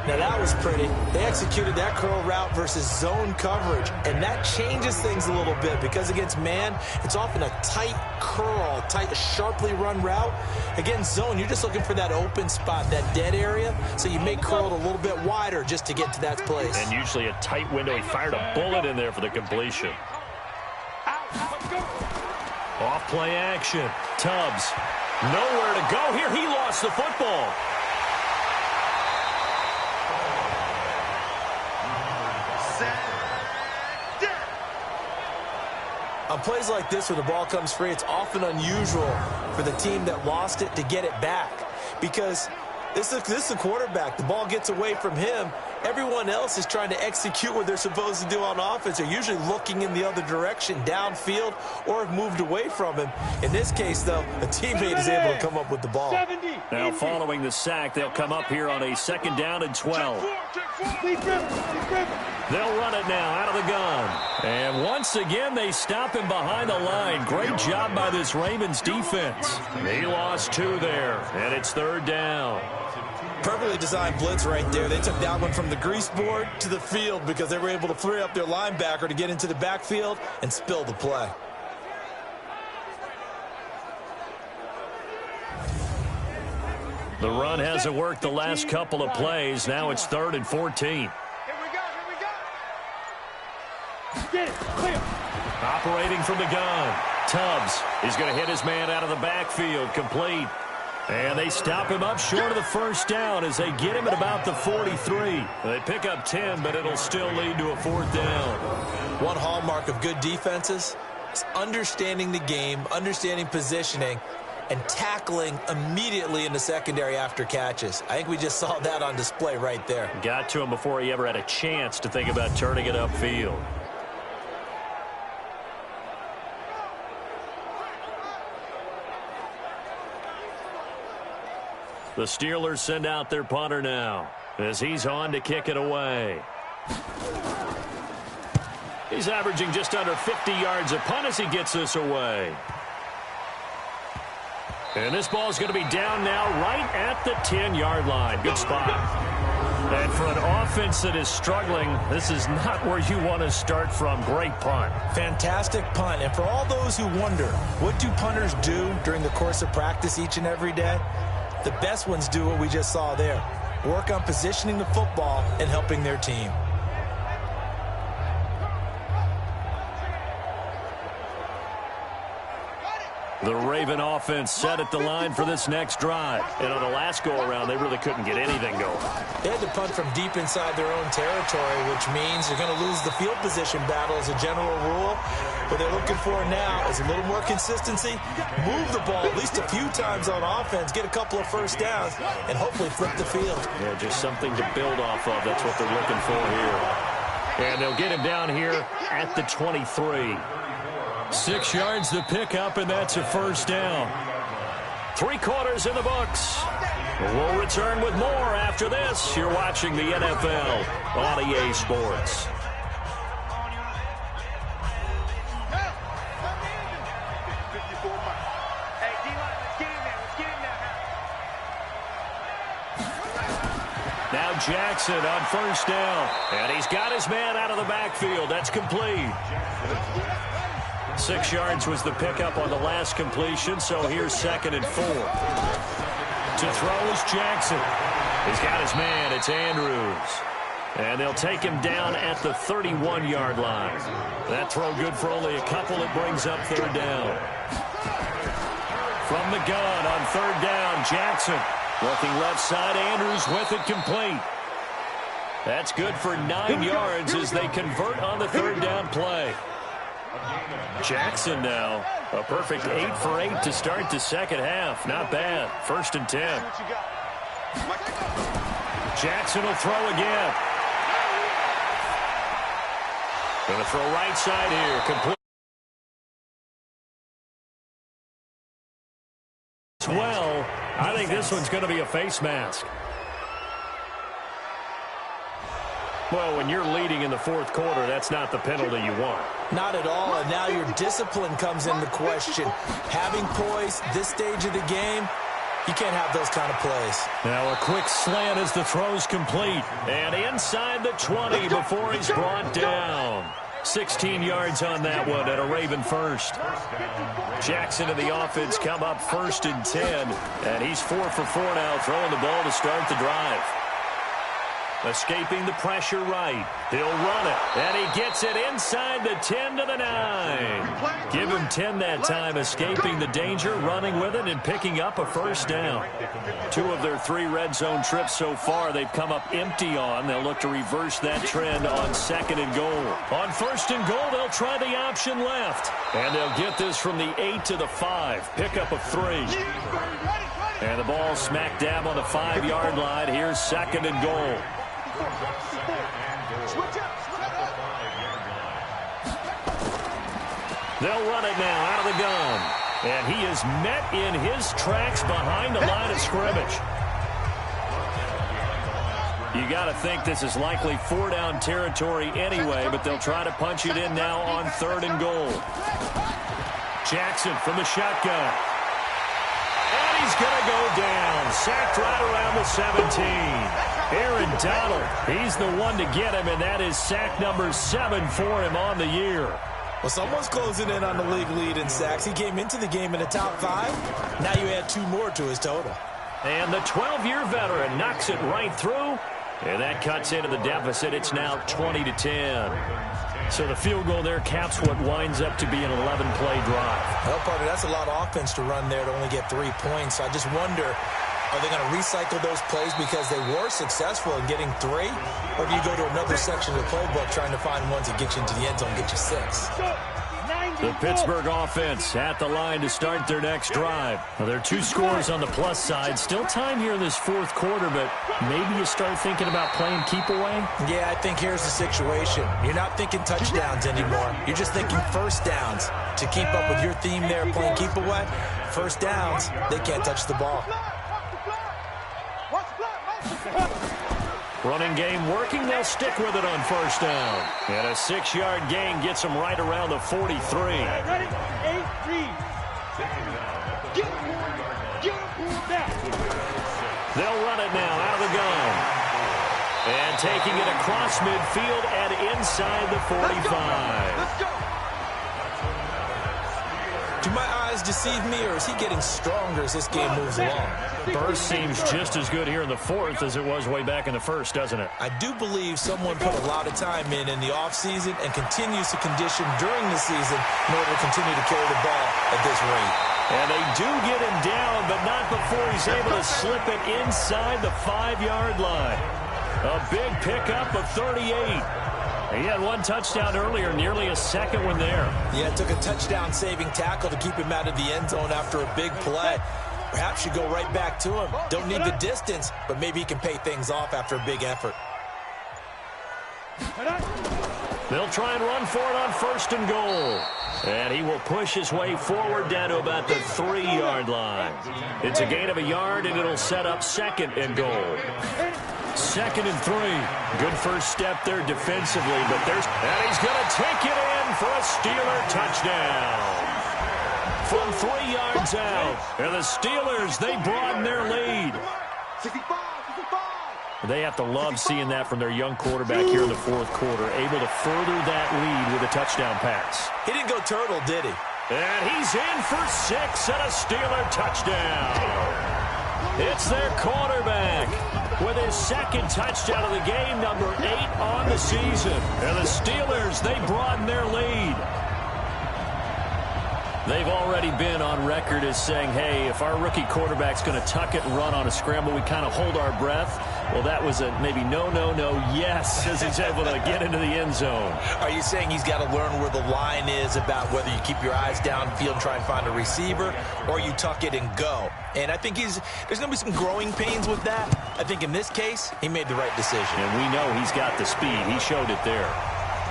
Now that was pretty. They executed that curl route versus zone coverage, and that changes things a little bit because against man, it's often a tight curl, sharply run route. Against zone, you're just looking for that open spot, that dead area, so you make curl a little bit wider just to get to that place. And usually a tight window. He fired a bullet in there for the completion. Off play action. Tubbs. Nowhere to go here. He lost the football. On plays like this where the ball comes free, it's often unusual for the team that lost it to get it back because this is a quarterback. The ball gets away from him. Everyone else is trying to execute what they're supposed to do on offense. They're usually looking in the other direction, downfield, or have moved away from him. In this case, though, a teammate is able to come up with the ball. Now, following the sack, they'll come up here on a 2nd down and 12. They'll run it now out of the gun. And once again, they stop him behind the line. Great job by this Ravens defense. He lost 2 there, and it's 3rd down. Perfectly designed blitz right there. They took that one from the grease board to the field because they were able to free up their linebacker to get into the backfield and spill the play. The run hasn't worked the last couple of plays. Now it's 3rd and 14. Here we go. Get it. Clear. Operating from the gun. Tubbs is going to hit his man out of the backfield. Complete. And they stop him up short of the first down as they get him at about the 43. They pick up 10, but it'll still lead to a 4th down. One hallmark of good defenses is understanding the game, understanding positioning, and tackling immediately in the secondary after catches. I think we just saw that on display right there. Got to him before he ever had a chance to think about turning it upfield. The Steelers send out their punter now as he's on to kick it away. He's averaging just under 50 yards a punt as he gets this away. And this ball is going to be down now right at the 10-yard line. Good spot. And for an offense that is struggling, this is not where you want to start from. Great punt. Fantastic punt. And for all those who wonder, what do punters do during the course of practice each and every day? The best ones do what we just saw there. Work on positioning the football and helping their team. The Raven offense set at the line for this next drive. And on the last go-around, they really couldn't get anything going. They had to punt from deep inside their own territory, which means they're going to lose the field position battle as a general rule. What they're looking for now is a little more consistency, move the ball at least a few times on offense, get a couple of first downs, and hopefully flip the field. Yeah, just something to build off of. That's what they're looking for here. And they'll get him down here at the 23. 6 yards to pick up, and that's a first down. 3 quarters in the books. We'll return with more after this. You're watching the NFL on EA Sports. Now Jackson on first down. And he's got his man out of the backfield. That's complete. 6 yards was the pickup on the last completion, so here's 2nd and 4. To throw is Jackson. He's got his man. It's Andrews. And they'll take him down at the 31-yard line. That throw good for only a couple. It brings up 3rd down. From the gun on 3rd down, Jackson. Looking left side, Andrews with it complete. That's good for 9 yards as they convert on the 3rd down play. Jackson now, a perfect 8 for 8 to start the second half. Not bad. 1st and 10. Jackson will throw again. Going to throw right side here. Complete. Well, I think this one's going to be a face mask. Well, when you're leading in the fourth quarter, that's not the penalty you want. Not at all, and now your discipline comes into question. Having poise this stage of the game, you can't have those kind of plays. Now a quick slant as the throw's complete. And inside the 20 before he's brought down. 16 yards on that one and a Raven first. Jackson and the offense come up 1st and 10. And he's 4 for 4 now, throwing the ball to start the drive. Escaping the pressure right. He'll run it. And he gets it inside the 10 to the 9. Give him 10 that time, escaping the danger, running with it, and picking up a first down. 2 of their 3 red zone trips so far they've come up empty on. They'll look to reverse that trend on 2nd and goal. On 1st and goal, they'll try the option left. And they'll get this from the 8 to the 5. Pickup of 3. And the ball smack dab on the 5-yard line. Here's 2nd and goal. They'll run it now out of the gun. And he is met in his tracks behind the line of scrimmage. You got to think this is likely 4-down territory anyway, but they'll try to punch it in now on 3rd and goal. Jackson from the shotgun. And he's going to go down. Sacked right around the 17. Aaron Donald, he's the one to get him, and that is sack number 7 for him on the year. Well, someone's closing in on the league lead in sacks. He came into the game in the top 5. Now you add 2 more to his total. And the 12-year veteran knocks it right through, and that cuts into the deficit. It's now 20 to 10. So the field goal there caps what winds up to be an 11-play drive. Well, partner, that's a lot of offense to run there to only get 3 points. I just wonder, are they going to recycle those plays because they were successful in getting 3? Or do you go to another section of the playbook trying to find ones that get you into the end zone and get you 6? The Pittsburgh offense at the line to start their next drive. Well, there are 2 scores on the plus side. Still time here in this 4th quarter, but maybe you start thinking about playing keep away? Yeah, I think here's the situation. You're not thinking touchdowns anymore. You're just thinking first downs. To keep up with your theme there, playing keep away, first downs, they can't touch the ball. Running game working. They'll stick with it on 1st down. And a 6-yard gain gets them right around the 43. Ready? 8, read. Get back. They'll run it now out of the gun. And taking it across midfield and inside the 45. Let's go. Do my eyes deceive me, or is he getting stronger as this game moves along? Burst seems just as good here in the 4th as it was way back in the 1st, doesn't it? I do believe someone put a lot of time in the offseason and continues to condition during the season in order to continue to carry the ball at this rate. And they do get him down, but not before he's able to slip it inside the 5-yard line. A big pickup of 38. He had 1 touchdown earlier, nearly a 2nd one there. Yeah, it took a touchdown-saving tackle to keep him out of the end zone after a big play. Perhaps you go right back to him. Don't need the distance, but maybe he can pay things off after a big effort. They'll try and run for it on 1st and goal. And he will push his way forward down to about the 3-yard line. It's a gain of a yard, and it'll set up 2nd and goal. 2nd and 3. Good first step there defensively, but and he's going to take it in for a Steeler touchdown. From 3 yards out. And the Steelers, they broaden their lead. 65. They have to love seeing that from their young quarterback here in the 4th quarter, able to further that lead with a touchdown pass. He didn't go turtle, did he? And he's in for 6 and a Steeler touchdown. It's their quarterback with his 2nd touchdown of the game, number 8 on the season. And the Steelers, they broaden their lead. They've already been on record as saying, hey, if our rookie quarterback's going to tuck it and run on a scramble, we kind of hold our breath. Well, that was a maybe no, yes, as he's able to get into the end zone. Are you saying he's got to learn where the line is about whether you keep your eyes downfield and try and find a receiver, or you tuck it and go? And I think there's going to be some growing pains with that. I think in this case, he made the right decision. And we know he's got the speed. He showed it there.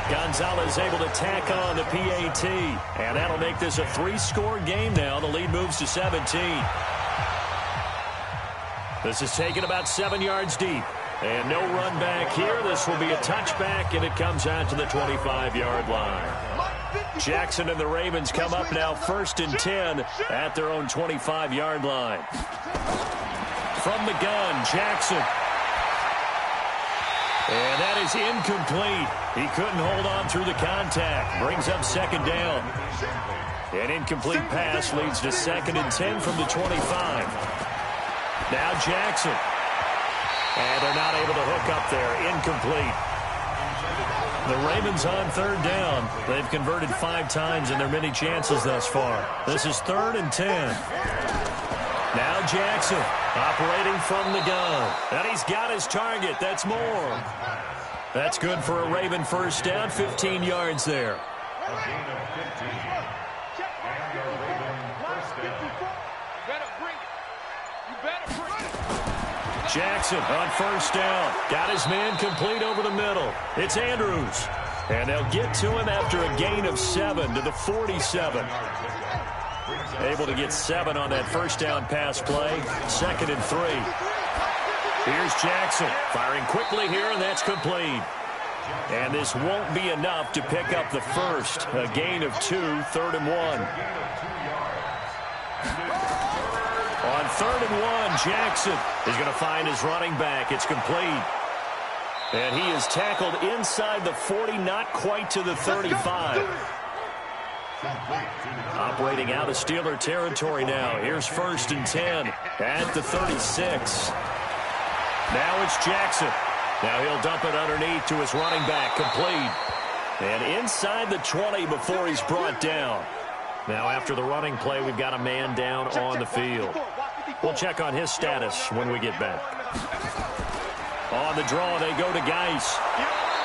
Gonzalez able to tack on the PAT. And that'll make this a 3-score game now. The lead moves to 17. This is taken about 7 yards deep. And no run back here. This will be a touchback, and it comes out to the 25-yard line. Jackson and the Ravens come up now 1st and 10 at their own 25-yard line. From the gun, Jackson. And that is incomplete. He couldn't hold on through the contact. Brings up 2nd down. An incomplete pass leads to 2nd and 10 from the 25. Now Jackson. And they're not able to hook up there. Incomplete. The Ravens on 3rd down. They've converted 5 times in their many chances thus far. This is 3rd and 10. Now Jackson operating from the gun. And he's got his target. That's more. That's good for a Raven 1st down. 15 yards there. Jackson on 1st down. Got his man complete over the middle. It's Andrews. And they'll get to him after a gain of 7 to the 47. Able to get 7 on that 1st down pass play. 2nd and 3. Here's Jackson firing quickly here, and that's complete. And this won't be enough to pick up the 1st. A gain of 2, 3rd and 1. On 3rd and 1, Jackson is going to find his running back. It's complete. And he is tackled inside the 40, not quite to the 35. Operating out of Steeler territory now. Here's 1st and 10 at the 36. Now it's Jackson. Now he'll dump it underneath to his running back. Complete. And inside the 20 before he's brought down. Now after the running play, we've got a man down on the field. We'll check on his status when we get back. On the draw, they go to Geis.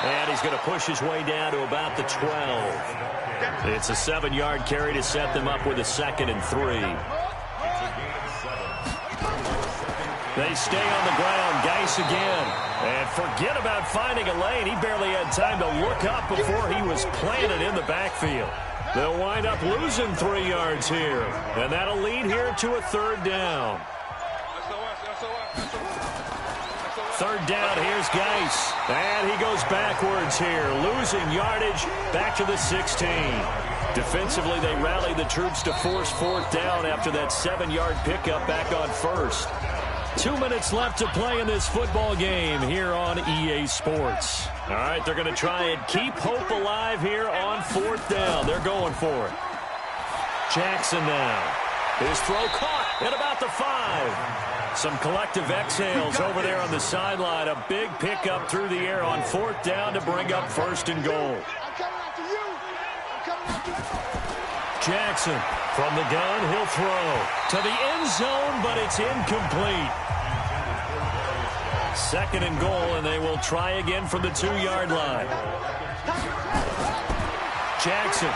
And he's going to push his way down to about the 12. It's a 7-yard carry to set them up with a 2nd and 3. They stay on the ground. Geis again. And forget about finding a lane. He barely had time to look up before he was planted in the backfield. They'll wind up losing 3 yards here. And that'll lead here to a 3rd down. 3rd down, here's Geis. And he goes backwards here, losing yardage back to the 16. Defensively, they rallied the troops to force 4th down after that 7-yard pickup back on 1st. 2 minutes left to play in this football game here on EA Sports. All right, they're going to try and keep hope alive here on 4th down. They're going for it. Jackson now. His throw caught at about the 5. Some collective exhales over there on the sideline. A big pickup through the air on 4th down to bring up 1st and goal. Jackson from the gun. He'll throw to the end zone, but it's incomplete. 2nd and goal, and they will try again from the 2-yard line. Jackson.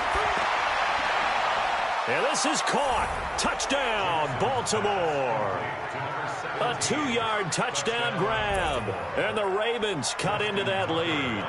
And this is caught. Touchdown, Baltimore. A 2-yard touchdown grab. And the Ravens cut into that lead.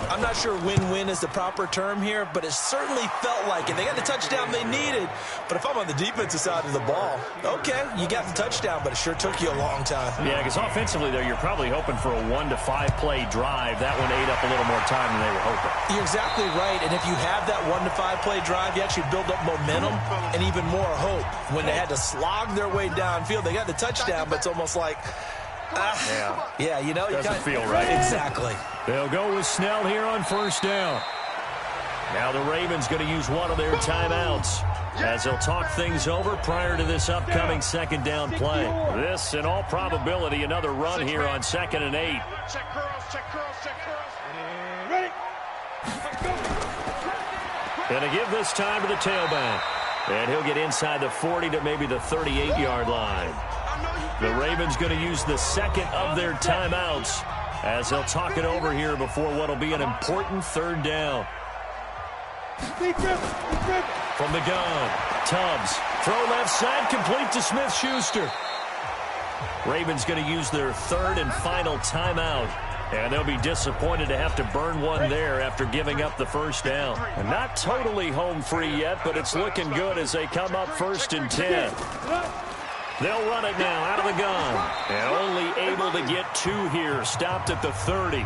I'm not sure win-win is the proper term here, but it certainly felt like it. They got the touchdown they needed. But if I'm on the defensive side of the ball, okay, you got the touchdown, but it sure took you a long time. Yeah, because offensively, though, you're probably hoping for a 1 to 5 play drive. That one ate up a little more time than they were hoping. You're exactly right. And if you have that 1 to 5 play drive, you actually build up momentum and even more hope. When they had to slog their way downfield, they got the touchdown, but it's almost like, yeah, you know, doesn't feel right. Exactly. They'll go with Snell here on 1st down. Now the Ravens going to use one of their timeouts as they'll talk things over prior to this upcoming 2nd down play. This, in all probability, another run here on 2nd and 8. Check curls, check curls, check curls. Ready? Let's go. And to give this time to the tailback. And he'll get inside the 40 to maybe the 38-yard line. The Ravens going to use the second of their timeouts as they'll talk it over here before what will be an important third down. From the gun, Tubbs. Throw left side, complete to Smith-Schuster. Ravens going to use their third and final timeout. And they'll be disappointed to have to burn one there after giving up the first down. And not totally home free yet, but it's looking good as they come up 1st and 10. They'll run it now out of the gun. And only able to get 2 here. Stopped at the 30.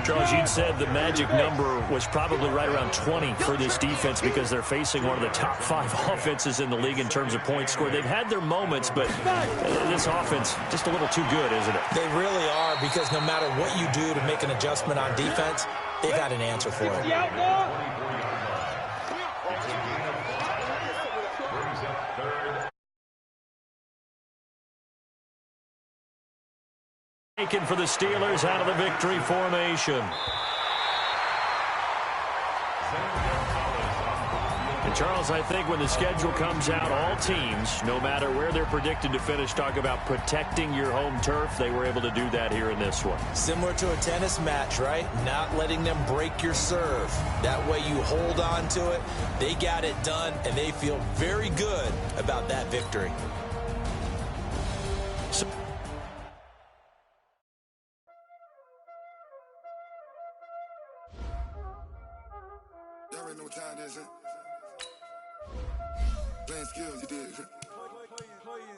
Charles, you'd said the magic number was probably right around 20 for this defense because they're facing one of the top 5 offenses in the league in terms of points scored. They've had their moments, but this offense just a little too good, isn't it? They really are, because no matter what you do to make an adjustment on defense, they've got an answer for it. Taken for the Steelers out of the victory formation. And Charles, I think when the schedule comes out, all teams, no matter where they're predicted to finish, talk about protecting your home turf. They were able to do that here in this one. Similar to a tennis match, right? Not letting them break your serve. That way you hold on to it. They got it done, and they feel very good about that victory. Playing skills, you did.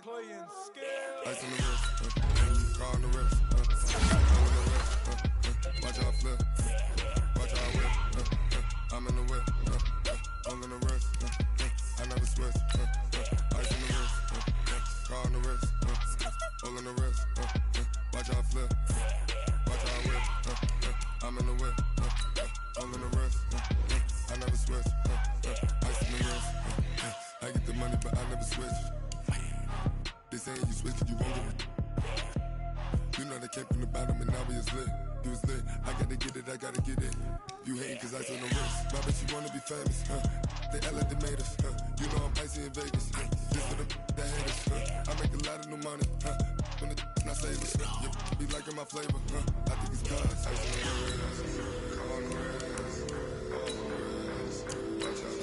Playing skills. Ice on the wrist, car on the wrist, watch out flip, watch out whip, I'm in the whip, all in the wrist, I never switch, ice on the wrist, car on the wrist, all in the wrist, watch out flip, watch out whip, I'm in the whip, all in the wrist, I never switch, ice on the wrist. I get the money, but I never switch. They saying you switch, you won't get it. You know they came from the bottom and now we is lit. You was lit, I gotta get it, I gotta get it. You hating cause ice on the wrist. My bitch, you wanna be famous, They act like they made us, You know I'm icy in Vegas, This for the that haters, I make a lot of new money, When the not savers, be liking my flavor, I think it's cause ice on the wrist, on the wrist, watch out,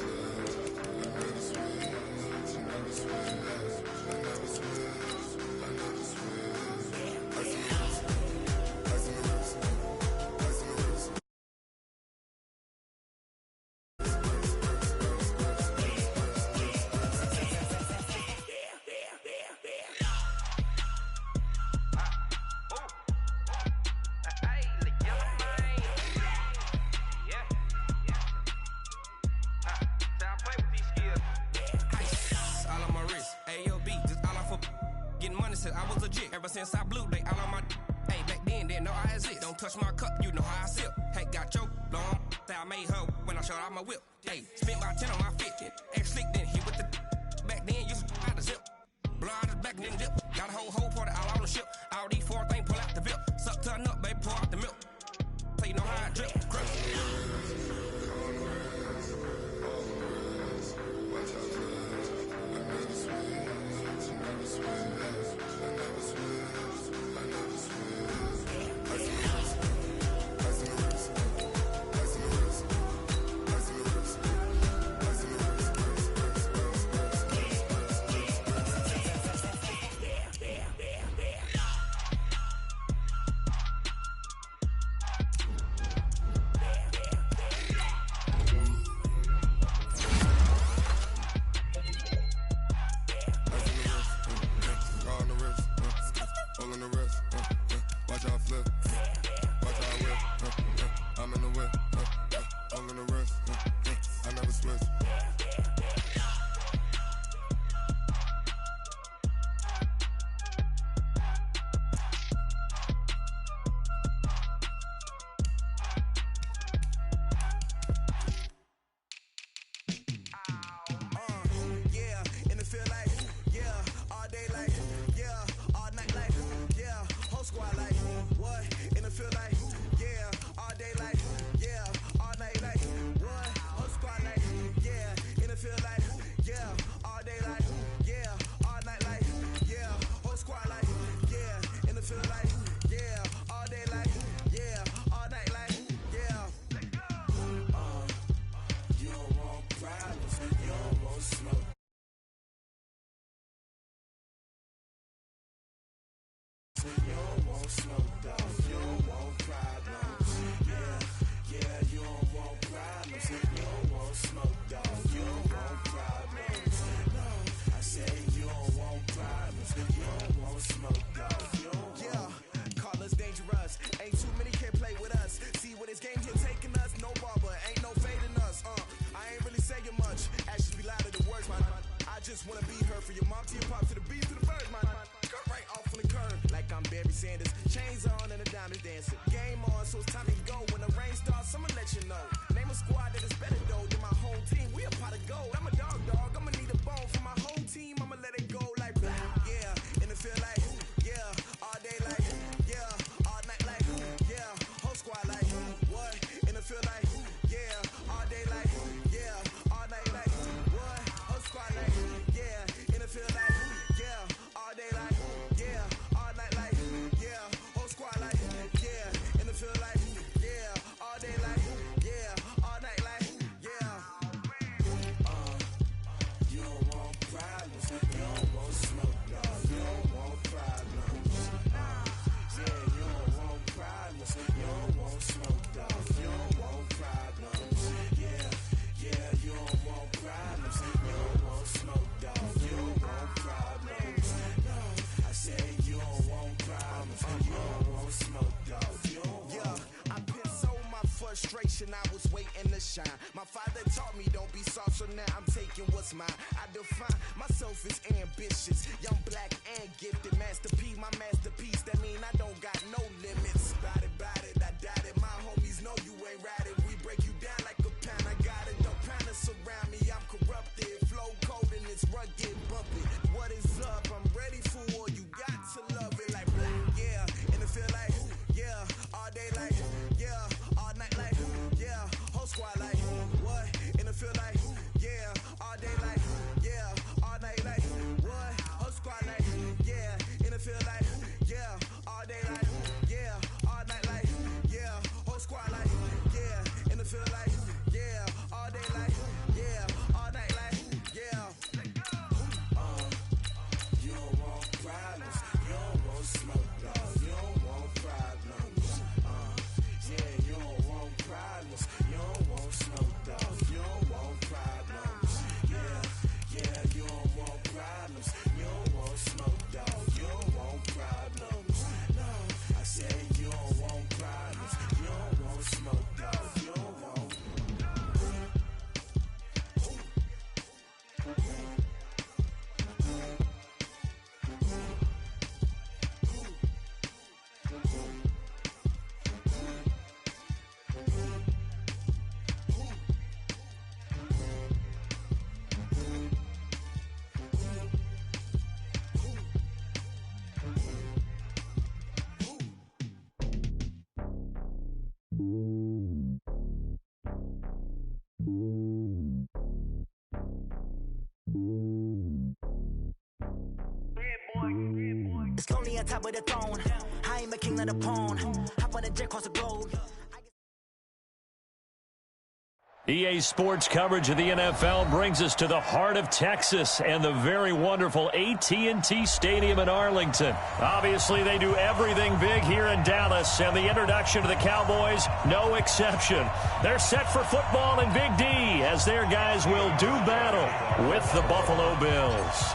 Ever since I blew, they all on my hey, back then, didn't know I exist. Don't touch my cup, you know how I sip. Hey, got your long, say I made her when I showed out my whip. Hey, spent my 10 on my 50. Ex slick, then he with the back then, used to out the zip. Blow out his back, then dip. Got a whole party all on the ship. All these 4 things, pull out the VIP. Suck to a nut, baby, pour out the milk. So you know how I drip. Crush. want smoke, dog. You don't want problems. Yeah, you don't want problems. You don't want smoke, dog. You don't want problems. No, I say you don't want problems. You don't want smoke, dog. You don't want. Call us dangerous. Ain't too many can play with us. See what this game here taking us. No barber, ain't no fading us. I ain't really saying much. Actions be louder than words, man. I just wanna be heard for your mom to your pop to the beat to the bird, man. Cut right off on the curb, like I'm Barry Sanders. Chains on and the diamonds dancing. Game on, so it's time to go. When the rain starts, I'ma let you know. Name a squad that is better though than my home team. We a pot of gold. I'm a dog. I'ma need a bone for my home team. I'ma let it go like yeah. And it feel like yeah. All day like yeah. All night like yeah. Whole squad like what? And it feel like yeah. All day like yeah. All night like what? Whole squad like yeah. And it feel like yeah. All day like yeah. All night like yeah. Whole squad like yeah. And it feel like yeah. All day like yeah. All night like yeah. You don't want problems. You don't want smoke, dog. You don't want problems. Yeah, you don't want problems. You don't want smoke, dog. You don't want problems. Yeah, you don't want problems. You don't want smoke, dog. You don't want problems. No, I say you don't want problems. You don't want smoke, dog. You don't want. Yeah, I put so my frustration. I was waiting to shine. My father taught me don't be soft, so now I'm taking what's mine. I define myself as ambitious, young, black, and gifted. Master P, my masterpiece. That mean I don't got no limits. Bout it, I doubt it. My homies know you ain't ride it. We break you down like a pound. I got it, don't pound us around me. I'm corrupted, flow cold and it's rugged, bumpy. What is up? I'm ready for war. You got to love it like yeah, and it feel like yeah, all day like yeah, all night like yeah, whole squad like what? And it feel like yeah, all day like yeah, all night like what? Whole squad like yeah, and it feel like yeah, all day like yeah, all night like yeah, whole squad like yeah, and it feel like yeah, all day like yeah, all night like yeah. You don't want problems. You don't want smoke, dog. You don't want problems. Yeah, you don't want problems. You don't want smoke, dog. You don't want problems. Yeah, you don't want problems. You don't want smoke, dog. You don't want problems. No, I say you don't want problems. You don't want smoke, dog. You don't want. It's lonely on top of the throne. I am a king of the pawn. Hop on a jet across the globe. EA Sports coverage of the NFL brings us to the heart of Texas and the very wonderful AT&T Stadium in Arlington. Obviously, they do everything big here in Dallas, and the introduction to the Cowboys, no exception. They're set for football in Big D as their guys will do battle with the Buffalo Bills.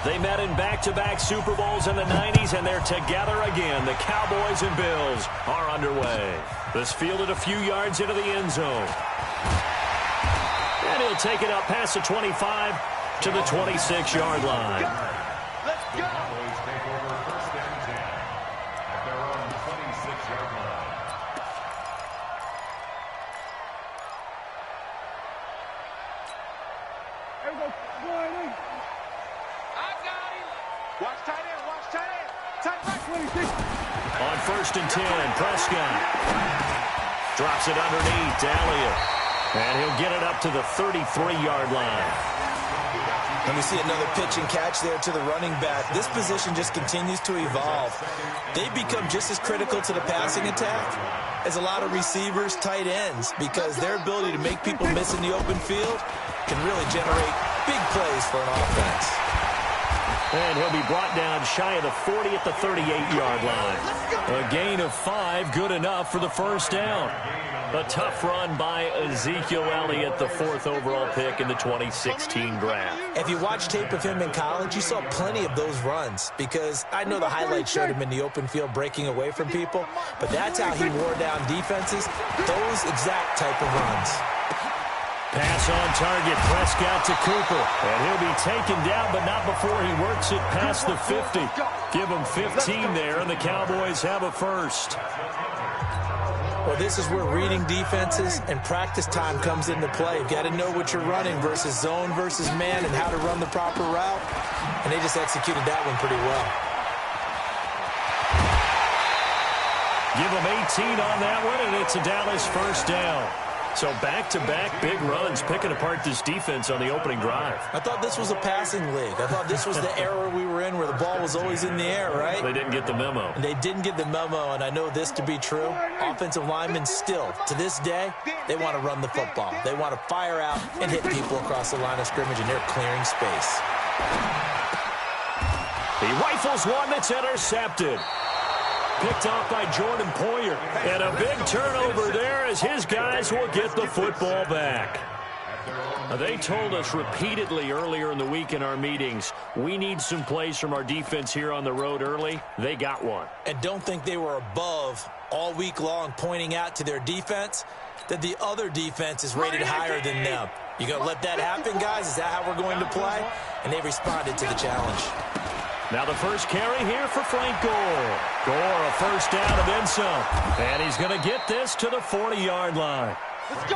They met in back-to-back Super Bowls in the 90s, and they're together again. The Cowboys and Bills are underway. This fielded a few yards into the end zone. And he'll take it up past the 25 to the 26-yard line. Let's go! Cowboys take over first and 10 at their own 26-yard line. Here we go. Sliding. I got him. Watch tight end. Watch tight end. Tight right. 26. On first and 10, Prescott drops it underneath to Elliott. And he'll get it up to the 33-yard line. And we see another pitch and catch there to the running back. This position just continues to evolve. They become just as critical to the passing attack as a lot of receivers, tight ends, because their ability to make people miss in the open field can really generate big plays for an offense. And he'll be brought down shy of the 40 at the 38-yard line. A gain of 5, good enough for the first down. A tough run by Ezekiel Elliott, the 4th overall pick in the 2016 draft. If you watch tape of him in college, you saw plenty of those runs because I know the highlights showed him in the open field breaking away from people, but that's how he wore down defenses, those exact type of runs. Pass on target, Prescott to Cooper. And he'll be taken down, but not before he works it past the 50. Give him 15 there, and the Cowboys have a first. Well, this is where reading defenses and practice time comes into play. You've got to know what you're running versus zone versus man and how to run the proper route. And they just executed that one pretty well. Give them 18 on that one, and it's a Dallas first down. So back-to-back big runs, picking apart this defense on the opening drive. I thought this was a passing league. I thought this was the era we were in where the ball was always in the air, right? They didn't get the memo. And they didn't get the memo, and I know this to be true. Offensive linemen still, to this day, they want to run the football. They want to fire out and hit people across the line of scrimmage, and they're clearing space. He rifles one that's intercepted. Picked off by Jordan Poyer. And a big turnover there as his guys will get the football back. Now, they told us repeatedly earlier in the week in our meetings, we need some plays from our defense here on the road early. They got one. And don't think they were above all week long pointing out to their defense that the other defense is rated higher than them. You going to let that happen, guys? Is that how we're going to play? And they responded to the challenge. Now the first carry here for Frank Gore. Gore, a first down and then some. And he's going to get this to the 40-yard line.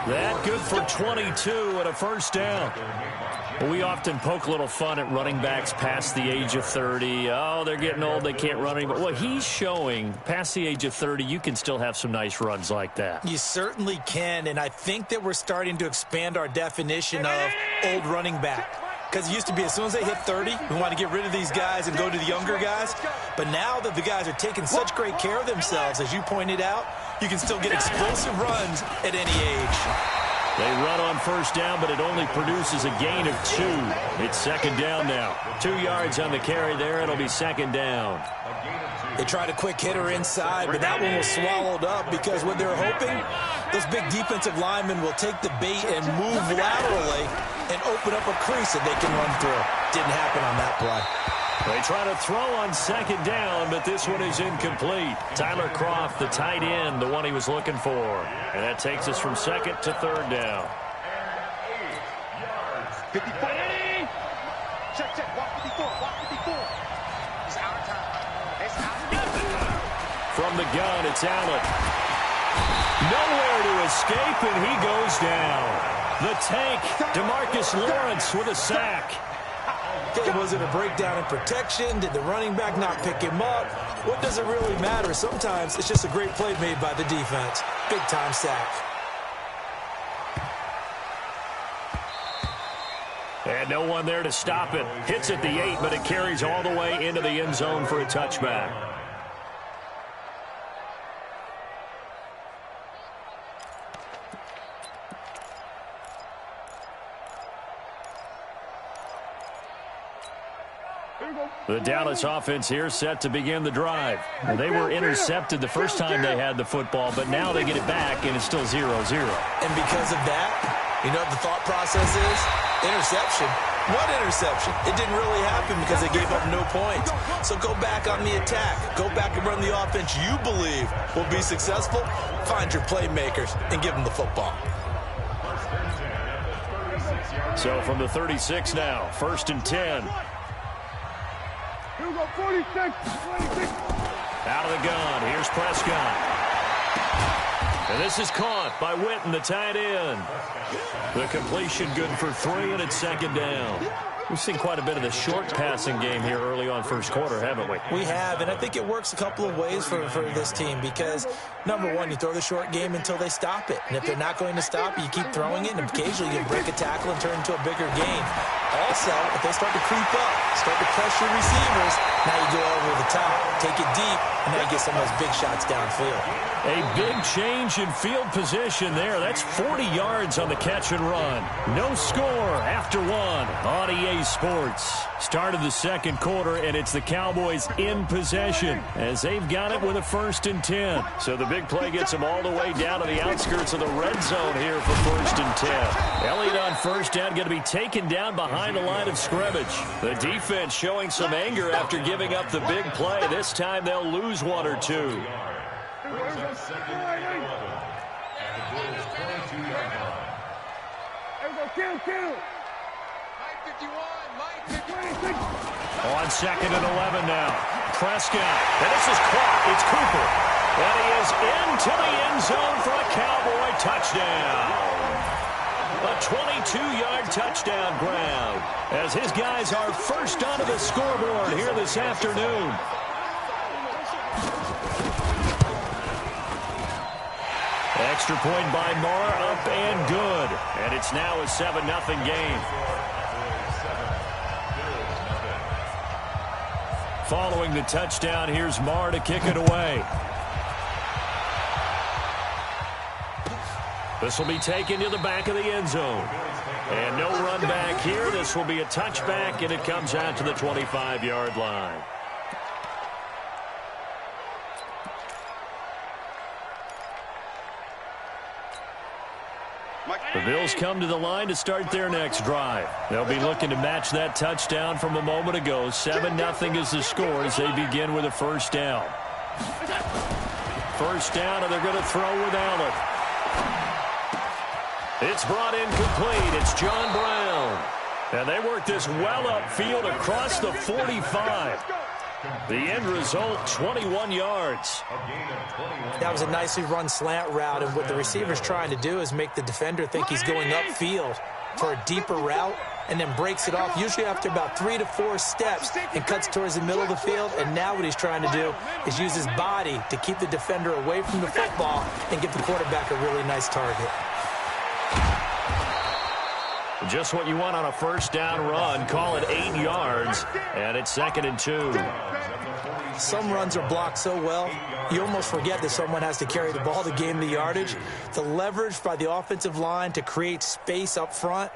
That good for 22 and a first down. We often poke a little fun at running backs past the age of 30. Oh, they're getting old, they can't run anymore. Well, he's showing past the age of 30, you can still have some nice runs like that. You certainly can, and I think that we're starting to expand our definition of old running back. Because it used to be as soon as they hit 30, we want to get rid of these guys and go to the younger guys. But now that the guys are taking such great care of themselves, as you pointed out, you can still get explosive runs at any age. They run on first down, but it only produces a gain of 2. It's second down now. 2 yards on the carry there. It'll be second down. They tried a quick hitter inside, but that one was swallowed up because what they're hoping, those big defensive linemen will take the bait and move laterally and open up a crease that they can run through. Didn't happen on that play. They try to throw on second down, but this one is incomplete. Tyler Kroft, the tight end, the one he was looking for. And that takes us from second to third down. 54. Check, check. Walk 54. Walk 54. It's our time. It's our time. From the gun, it's Allen. Nowhere to escape, and he goes down. The tank, DeMarcus Lawrence with a sack. Was it a breakdown in protection? Did the running back not pick him up? What does it really matter? Sometimes it's just a great play made by the defense. Big-time sack. And no one there to stop it. Hits at the 8, but it carries all the way into the end zone for a touchback. The Dallas offense here set to begin the drive. And they were intercepted the first time they had the football, but now they get it back, and it's still 0-0. And because of that, you know what the thought process is? Interception. What interception? It didn't really happen because they gave up no points. So go back on the attack. Go back and run the offense you believe will be successful. Find your playmakers and give them the football. So from the 36 now, 1st and 10. Here we go, 46. 26. Out of the gun, here's Prescott. And this is caught by Witten, the tight end. The completion good for 3, and it's second down. We've seen quite a bit of the short passing game here early on first quarter, haven't we? We have, and I think it works a couple of ways for this team because, number one, you throw the short game until they stop it. And if they're not going to stop it, you keep throwing it, and occasionally you break a tackle and turn into a bigger gain. Also, if they start to creep up, start to pressure receivers, now you go over the top. take it deep, and then get some of those big shots downfield. A big change in field position there. That's 40 yards on the catch and run. No score after one on EA Sports. Start of the second quarter, and it's the Cowboys in possession as they've got it with a 1st and 10. So the big play gets them all the way down to the outskirts of the red zone here for 1st and 10. Elliott on first down going to be taken down behind the line of scrimmage. The defense showing some anger after giving up the big play. This time they'll lose 1 or 2. On 2nd and 11 now. Prescott. And this is caught. It's Cooper. And he is into the end zone for a Cowboy touchdown. A 22-yard touchdown grab as his guys are first onto the scoreboard here this afternoon. Extra point by Marr, up and good. And it's now a 7-0 game. Following the touchdown, here's Marr to kick it away. This will be taken to the back of the end zone. And no run back here. This will be a touchback, and it comes out to the 25-yard line. The Bills come to the line to start their next drive. They'll be looking to match that touchdown from a moment ago. 7-0 is the score as they begin with a 1st down. 1st down, and they're going to throw with Allen. It's brought in complete. It's John Brown. And they work this well upfield across the 45. The end result, 21 yards. That was a nicely run slant route, and what the receiver's trying to do is make the defender think he's going upfield for a deeper route, and then breaks it off, usually after about 3 to 4 steps, and cuts towards the middle of the field. And now what he's trying to do is use his body to keep the defender away from the football and give the quarterback a really nice target. Just what you want on a 1st down run. Call it 8 yards, and it's 2nd and 2. Some runs are blocked so well, you almost forget that someone has to carry the ball to gain the yardage. The leverage by the offensive line to create space up front,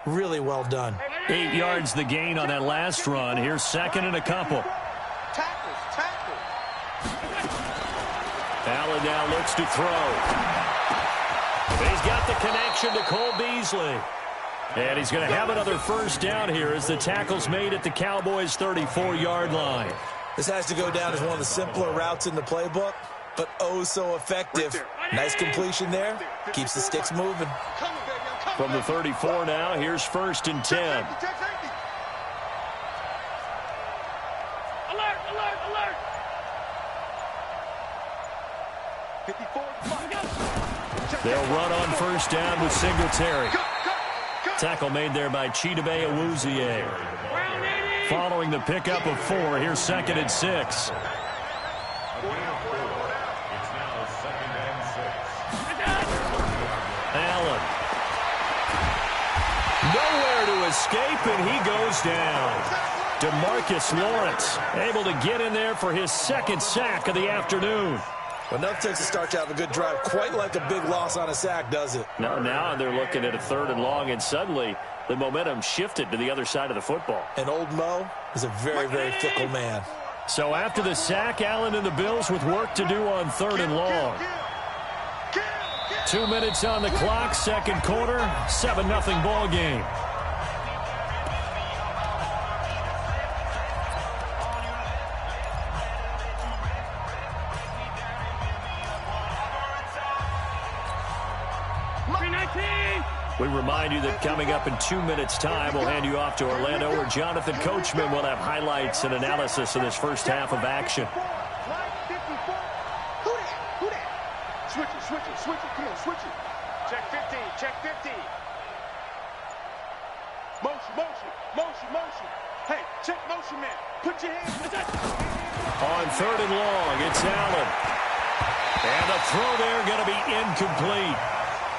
really well done. 8 yards the gain on that last run. Here's 2nd and a couple. Allen now looks to throw. He's got the connection to Cole Beasley. And he's going to have another 1st down here as the tackle's made at the Cowboys' 34-yard line. This has to go down as one of the simpler routes in the playbook, but oh so effective. Nice completion there. Keeps the sticks moving. From the 34 now, here's 1st and 10. Alert, alert, alert. 54. They'll run on 1st down with Singletary. Tackle made there by Chidobe Awuzie. Following the pickup of 4, here's 2nd and 6. Allen. Nowhere to escape, and he goes down. DeMarcus Lawrence able to get in there for his 2nd sack of the afternoon. Well, enough takes to start to have a good drive. Quite like a big loss on a sack, does it? Now they're looking at a 3rd and long, and suddenly the momentum shifted to the other side of the football. And old Mo is a very, very fickle man. So after the sack, Allen and the Bills with work to do on 3rd and long. 2 minutes on the clock, 2nd quarter, 7-0 ball game. We remind you that coming up in 2 minutes' time, we'll hand you off to Orlando, where Jonathan Coachman will have highlights and analysis of this first half of action. Who that? Switch it. Come on, switch it. Check 15. Motion. Hey, check motion, man. Put your hands. On 3rd and long, it's Allen. And the throw there going to be incomplete.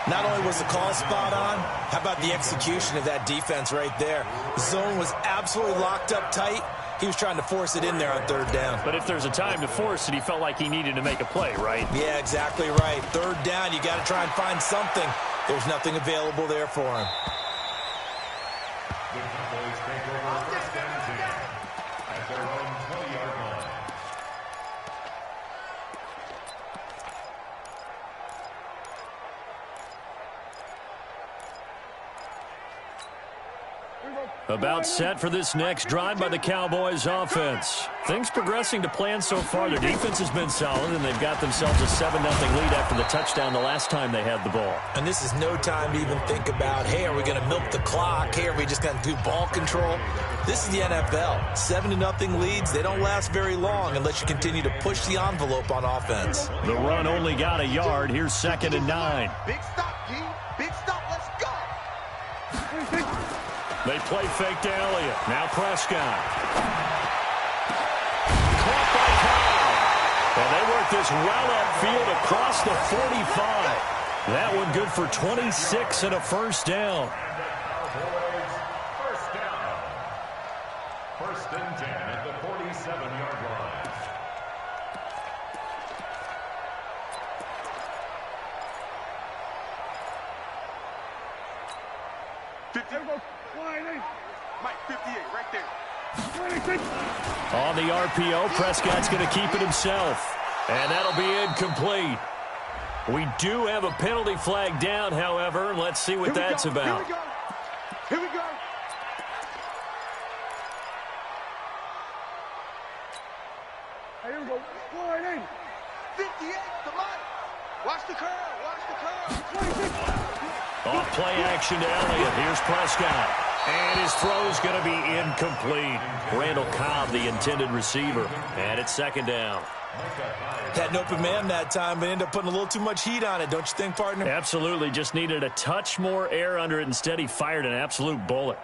Not only was the call spot on, how about the execution of that defense right there? The zone was absolutely locked up tight. He was trying to force it in there on third down. But if there's a time to force it, he felt like he needed to make a play, right? Yeah, exactly right. Third down, you got to try and find something. There's nothing available there for him. The Cowboys take over first down 10 at their own 20-yard line. About set for this next drive by the Cowboys offense. Things progressing to plan so far. Their defense has been solid, and they've got themselves a 7-0 lead after the touchdown the last time they had the ball. And this is no time to even think about, hey, are we going to milk the clock? Hey, are we just going to do ball control? This is the NFL. 7-0 leads, they don't last very long unless you continue to push the envelope on offense. The run only got a yard. Here's 2nd and 9. Big stop, G. Big stop. Let's go. They play fake to Elliott. Now Prescott. Caught by Cobb. And they work this well upfield across the 45. That one good for 26 and a first down. First down. First and 10 at the 47-yard line. Mike, 58, right there. On the RPO, Prescott's going to keep it himself. And that'll be incomplete. We do have a penalty flag down, however. Let's see what that's about. Here we go. Here we go. 58, come on. Watch the curve. Watch the curve. Off play action to Elliott. Here's Prescott. And his throw's going to be incomplete. Randall Cobb, the intended receiver. And it's 2nd down. Had an open man that time, but ended up putting a little too much heat on it, don't you think, partner? Absolutely. Just needed a touch more air under it. Instead, he fired an absolute bullet.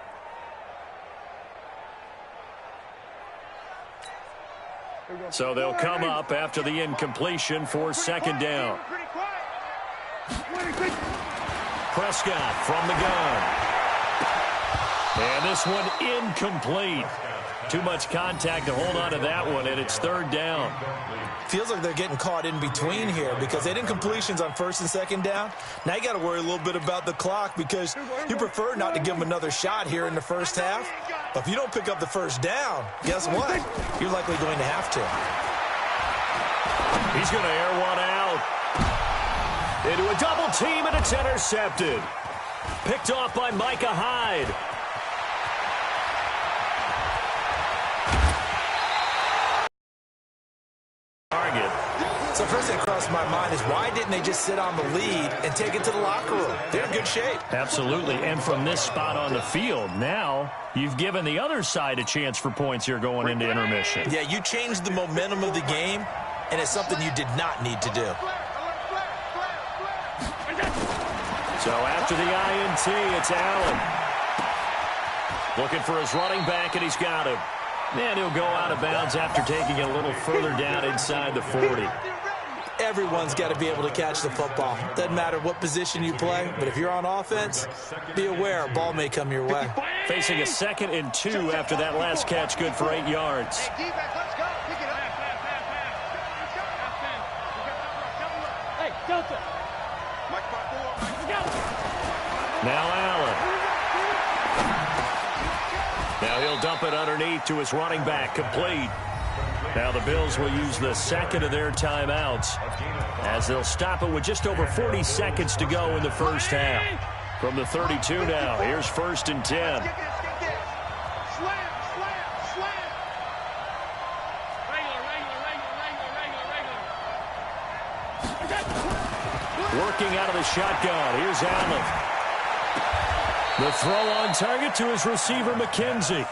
So they'll come up after the incompletion for 2nd down. Prescott from the gun. And this one incomplete. Too much contact to hold on to that one, and it's 3rd down. Feels like they're getting caught in between here because they didn't completions on 1st and 2nd down. Now you got to worry a little bit about the clock because you prefer not to give them another shot here in the first half. But if you don't pick up the first down, guess what? You're likely going to have to. He's going to air one out. Into a double team, and it's intercepted. Picked off by Micah Hyde. So first thing that crossed my mind is why didn't they just sit on the lead and take it to the locker room? They're in good shape. Absolutely, and from this spot on the field, now you've given the other side a chance for points here going into intermission. Yeah, you changed the momentum of the game, and it's something you did not need to do. So after the INT, it's Allen. Looking for his running back, and he's got him. And he'll go out of bounds after taking it a little further down inside the 40. Everyone's got to be able to catch the football. Doesn't matter what position you play, but if you're on offense, be aware a ball may come your way. Facing a 2nd and 2 after that last catch, good for 8 yards. Now Allen. Now he'll dump it underneath to his running back, complete. Now the Bills will use the 2nd of their timeouts as they'll stop it with just over 40 seconds to go in the first half. From the 32 now, here's 1st and 10. Working out of the shotgun, here's Allen. The throw on target to his receiver, McKenzie.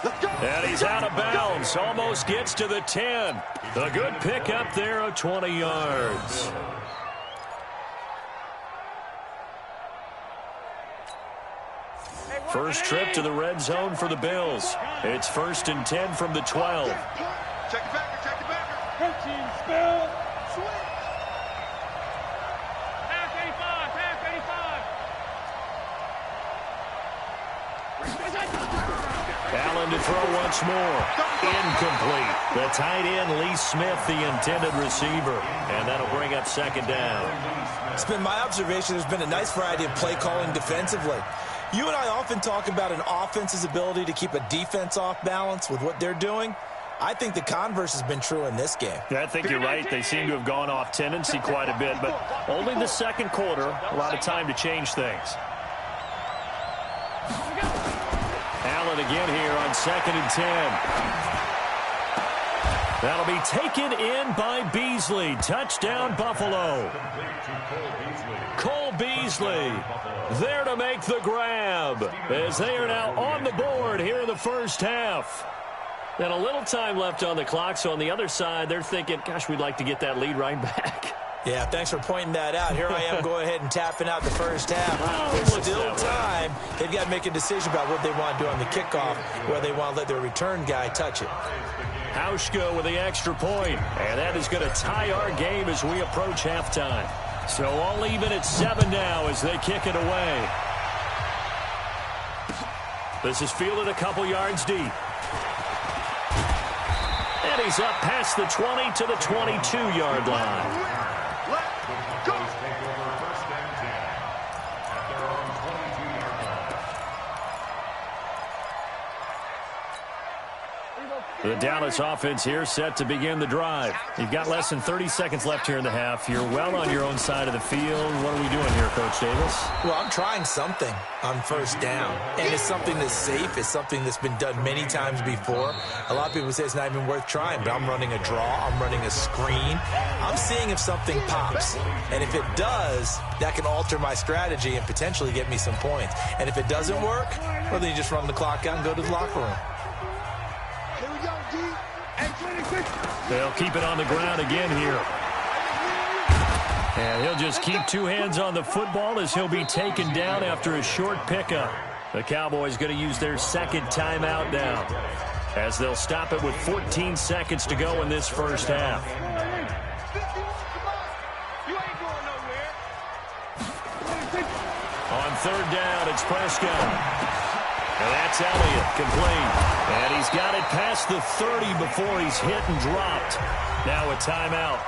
And he's out of bounds. Almost gets to the 10. A good pick up there of 20 yards. First trip to the red zone for the Bills. It's 1st and 10 from the 12. Check it back, check it back. Allen one to throw once more. Incomplete. The tight end, Lee Smith, the intended receiver. And that'll bring up second down. It's been my observation there's been a nice variety of play calling defensively. You and I often talk about an offense's ability to keep a defense off balance with what they're doing. I think the converse has been true in this game. Yeah, I think you're right. They seem to have gone off tendency quite a bit, but only the second quarter, a lot of time to change things. Allen again here on 2nd and 10. That'll be taken in by Beasley. Touchdown, Buffalo. Cole Beasley there to make the grab as they are now on the board here in the first half. And a little time left on the clock, so on the other side, they're thinking, gosh, we'd like to get that lead right back. Yeah, thanks for pointing that out. Here I am going ahead and tapping out the first half. There's still time. They've got to make a decision about what they want to do on the kickoff, whether they want to let their return guy touch it. Hauschka with the extra point, and that is going to tie our game as we approach halftime. So all even at 7 now as they kick it away. This is fielded a couple yards deep. And he's up past the 20 to the 22-yard line. The Dallas offense here set to begin the drive. You've got less than 30 seconds left here in the half. You're well on your own side of the field. What are we doing here, Coach Davis? Well, I'm trying something on first down. And it's something that's safe. It's something that's been done many times before. A lot of people say it's not even worth trying, but I'm running a draw. I'm running a screen. I'm seeing if something pops. And if it does, that can alter my strategy and potentially get me some points. And if it doesn't work, well, then you just run the clock out and go to the locker room. They'll keep it on the ground again here. And he'll just keep two hands on the football as he'll be taken down after a short pickup. The Cowboys going to use their second timeout now as they'll stop it with 14 seconds to go in this first half. On third down, it's Prescott. And that's Elliott, complete. And he's got it past the 30 before he's hit and dropped. Now a timeout.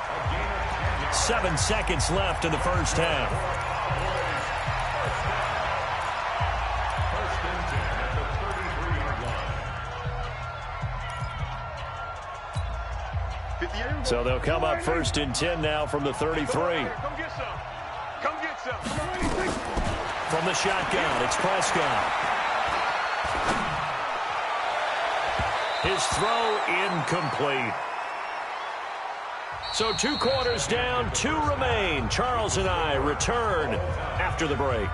7 seconds left in the first half. So they'll come up 1st and 10 now from the 33. Come get some. Come get some. From the shotgun, it's Prescott. His throw incomplete. So 2 quarters down, 2 remain. Charles and I return after the break.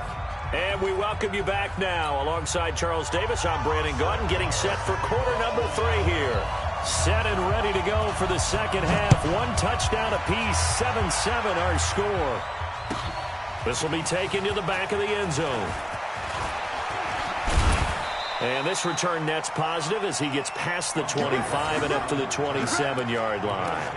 And we welcome you back now. Alongside Charles Davis, I'm Brandon Gaudin, getting set for quarter number 3 here. Set and ready to go for the second half. 1 touchdown apiece, 7-7 our score. This will be taken to the back of the end zone. And this return net's positive as he gets past the 25 and up to the 27-yard line.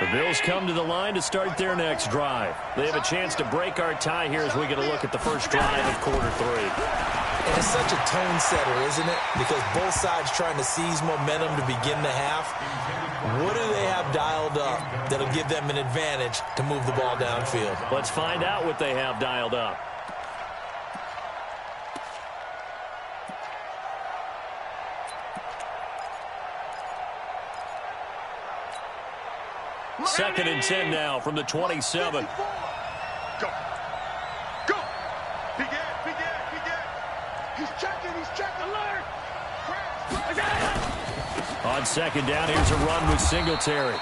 The Bills come to the line to start their next drive. They have a chance to break our tie here as we get a look at the first drive of quarter 3. And it's such a tone setter, isn't it? Because both sides trying to seize momentum to begin the half. What do they have dialed up that'll give them an advantage to move the ball downfield? Let's find out what they have dialed up. Second and 10 now from the 27. Go. Go. Begin. He's checking. Alert. On second down, here's a run with Singletary.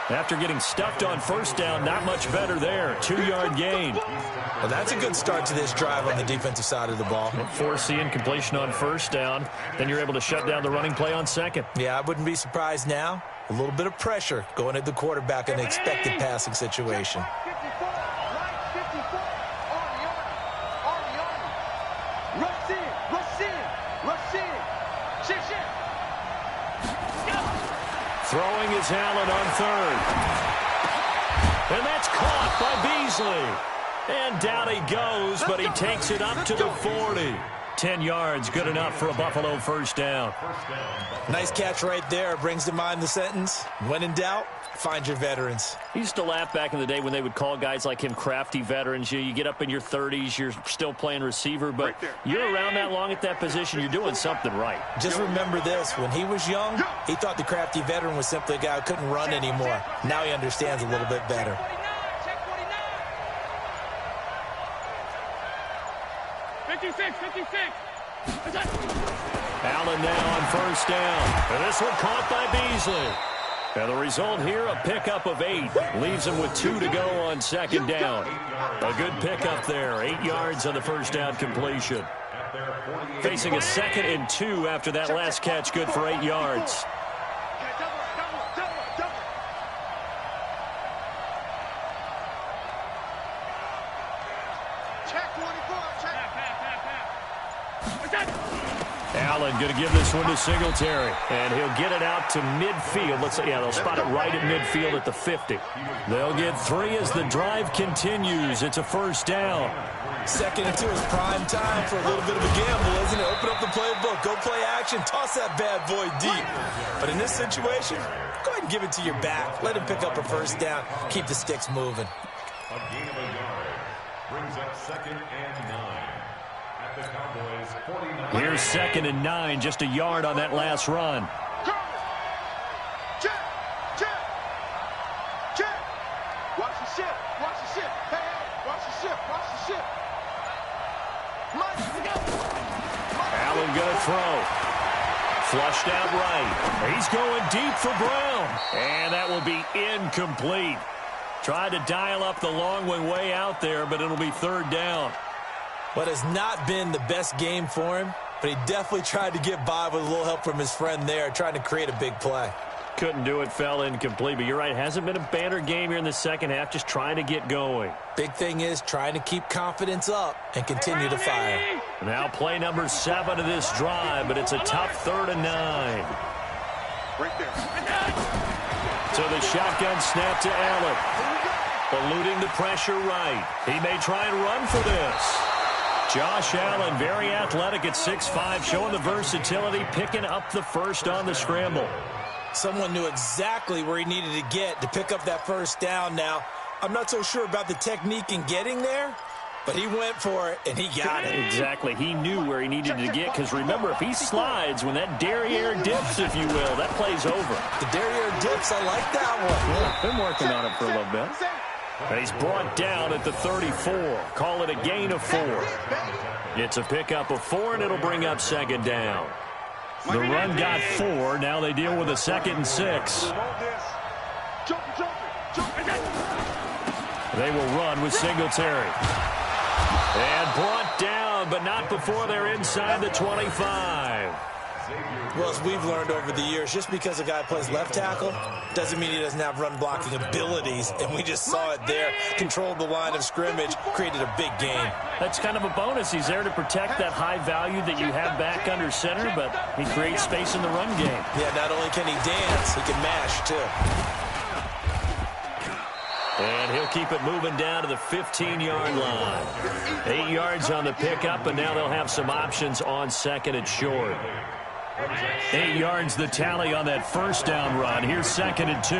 After getting stuffed on first down, not much better there. 2-yard gain. Well, that's a good start to this drive on the defensive side of the ball. Forcing incompletion on first down. Then you're able to shut down the running play on second. Yeah, I wouldn't be surprised now. A little bit of pressure going at the quarterback in the expected passing situation. 54, right 54, on the arm. Rush in. Shit. Throwing is Allen on third. And that's caught by Beasley. And down he goes, but he takes it up to the 40. 10 yards, good enough for a Buffalo first down. Nice catch right there. Brings to mind the sentence, when in doubt, find your veterans. He used to laugh back in the day when they would call guys like him crafty veterans. You get up in your 30s, you're still playing receiver, but you're around that long at that position, you're doing something right. Just remember this, when he was young, he thought the crafty veteran was simply a guy who couldn't run anymore. Now he understands a little bit better. Allen now on first down. And this one caught by Beasley. And the result here, a pickup of 8. Leaves him with 2 to go on second down. A good pickup there. 8 yards on the first down completion. Facing a 2nd and 2 after that last catch, good for 8 yards. Allen going to give this one to Singletary, and he'll get it out to midfield. They'll spot it right at midfield at the 50. They'll get 3 as the drive continues. It's a first down. 2nd and 2 is prime time for a little bit of a gamble, isn't it? Open up the playbook, go play action, toss that bad boy deep. But in this situation, go ahead and give it to your back. Let him pick up a first down. Keep the sticks moving. A gain of a yard brings up 2nd and 9. The Cowboys 49. Here's 2nd and 9, just a yard on that last run. Check. Watch the ship. Hey, watch the ship. Allen gonna throw. Flushed out right. He's going deep for Brown. And that will be incomplete. Tried to dial up the long one way out there, but it'll be 3rd down. What has not been the best game for him, but he definitely tried to get by with a little help from his friend there, trying to create a big play. Couldn't do it, fell incomplete, but you're right, hasn't been a banner game here in the second half, just trying to get going. Big thing is trying to keep confidence up and continue to fire. Now play number 7 of this drive, but it's a tough 3rd and 9. Right there. So the shotgun snap to Allen. Eluding the pressure right. He may try and run for this. Josh Allen, very athletic at 6'5", showing the versatility, picking up the first on the scramble. Someone knew exactly where he needed to get to pick up that first down. Now, I'm not so sure about the technique in getting there, but he went for it, and he got it. Exactly. He knew where he needed to get, because remember, if he slides, when that derriere dips, if you will, that play's over. The derriere dips, I like that one. Yeah, been working on it for a little bit. And he's brought down at the 34. Call it a gain of 4. It's a pickup of 4, and it'll bring up 2nd down. The run got 4. Now they deal with a 2nd and 6. They will run with Singletary. And brought down, but not before they're inside the 25. Well, as we've learned over the years, just because a guy plays left tackle doesn't mean he doesn't have run blocking abilities, and we just saw it there. Controlled the line of scrimmage, created a big gain. That's kind of a bonus. He's there to protect that high value that you have back under center, but he creates space in the run game. Yeah, not only can he dance, he can mash, too. And he'll keep it moving down to the 15-yard line. 8 yards on the pickup, and now they'll have some options on 2nd and short. 8 yards the tally on that first down run. Here's 2nd and 2.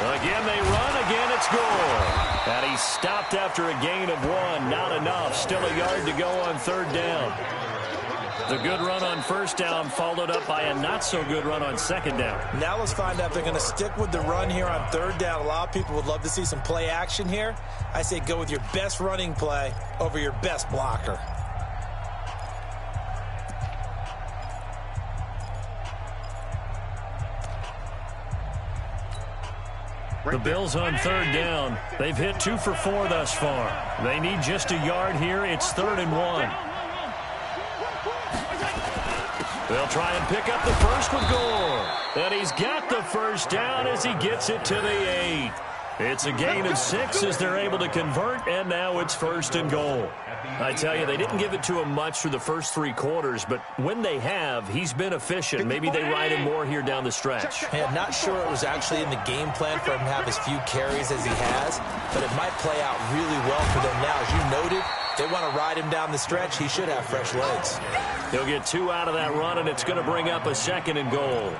Again they run, again it's Gore. And he stopped after a gain of 1. Not enough. Still a yard to go on 3rd down. The good run on first down followed up by a not-so-good run on 2nd down. Now let's find out if they're going to stick with the run here on 3rd down. A lot of people would love to see some play action here. I say go with your best running play over your best blocker. The Bills on 3rd down. They've hit 2 for 4 thus far. They need just a yard here. It's 3rd and 1. They'll try and pick up the first with Gore. And he's got the first down as he gets it to the 8. It's a gain of 6 as they're able to convert, and now it's 1st and goal. I tell you, they didn't give it to him much through the first 3 quarters, but when they have, he's been efficient. Maybe they ride him more here down the stretch. Hey, I'm not sure it was actually in the game plan for him to have as few carries as he has, but it might play out really well for them now. As you noted, they want to ride him down the stretch. He should have fresh legs. He'll get 2 out of that run, and it's going to bring up a 2nd and goal.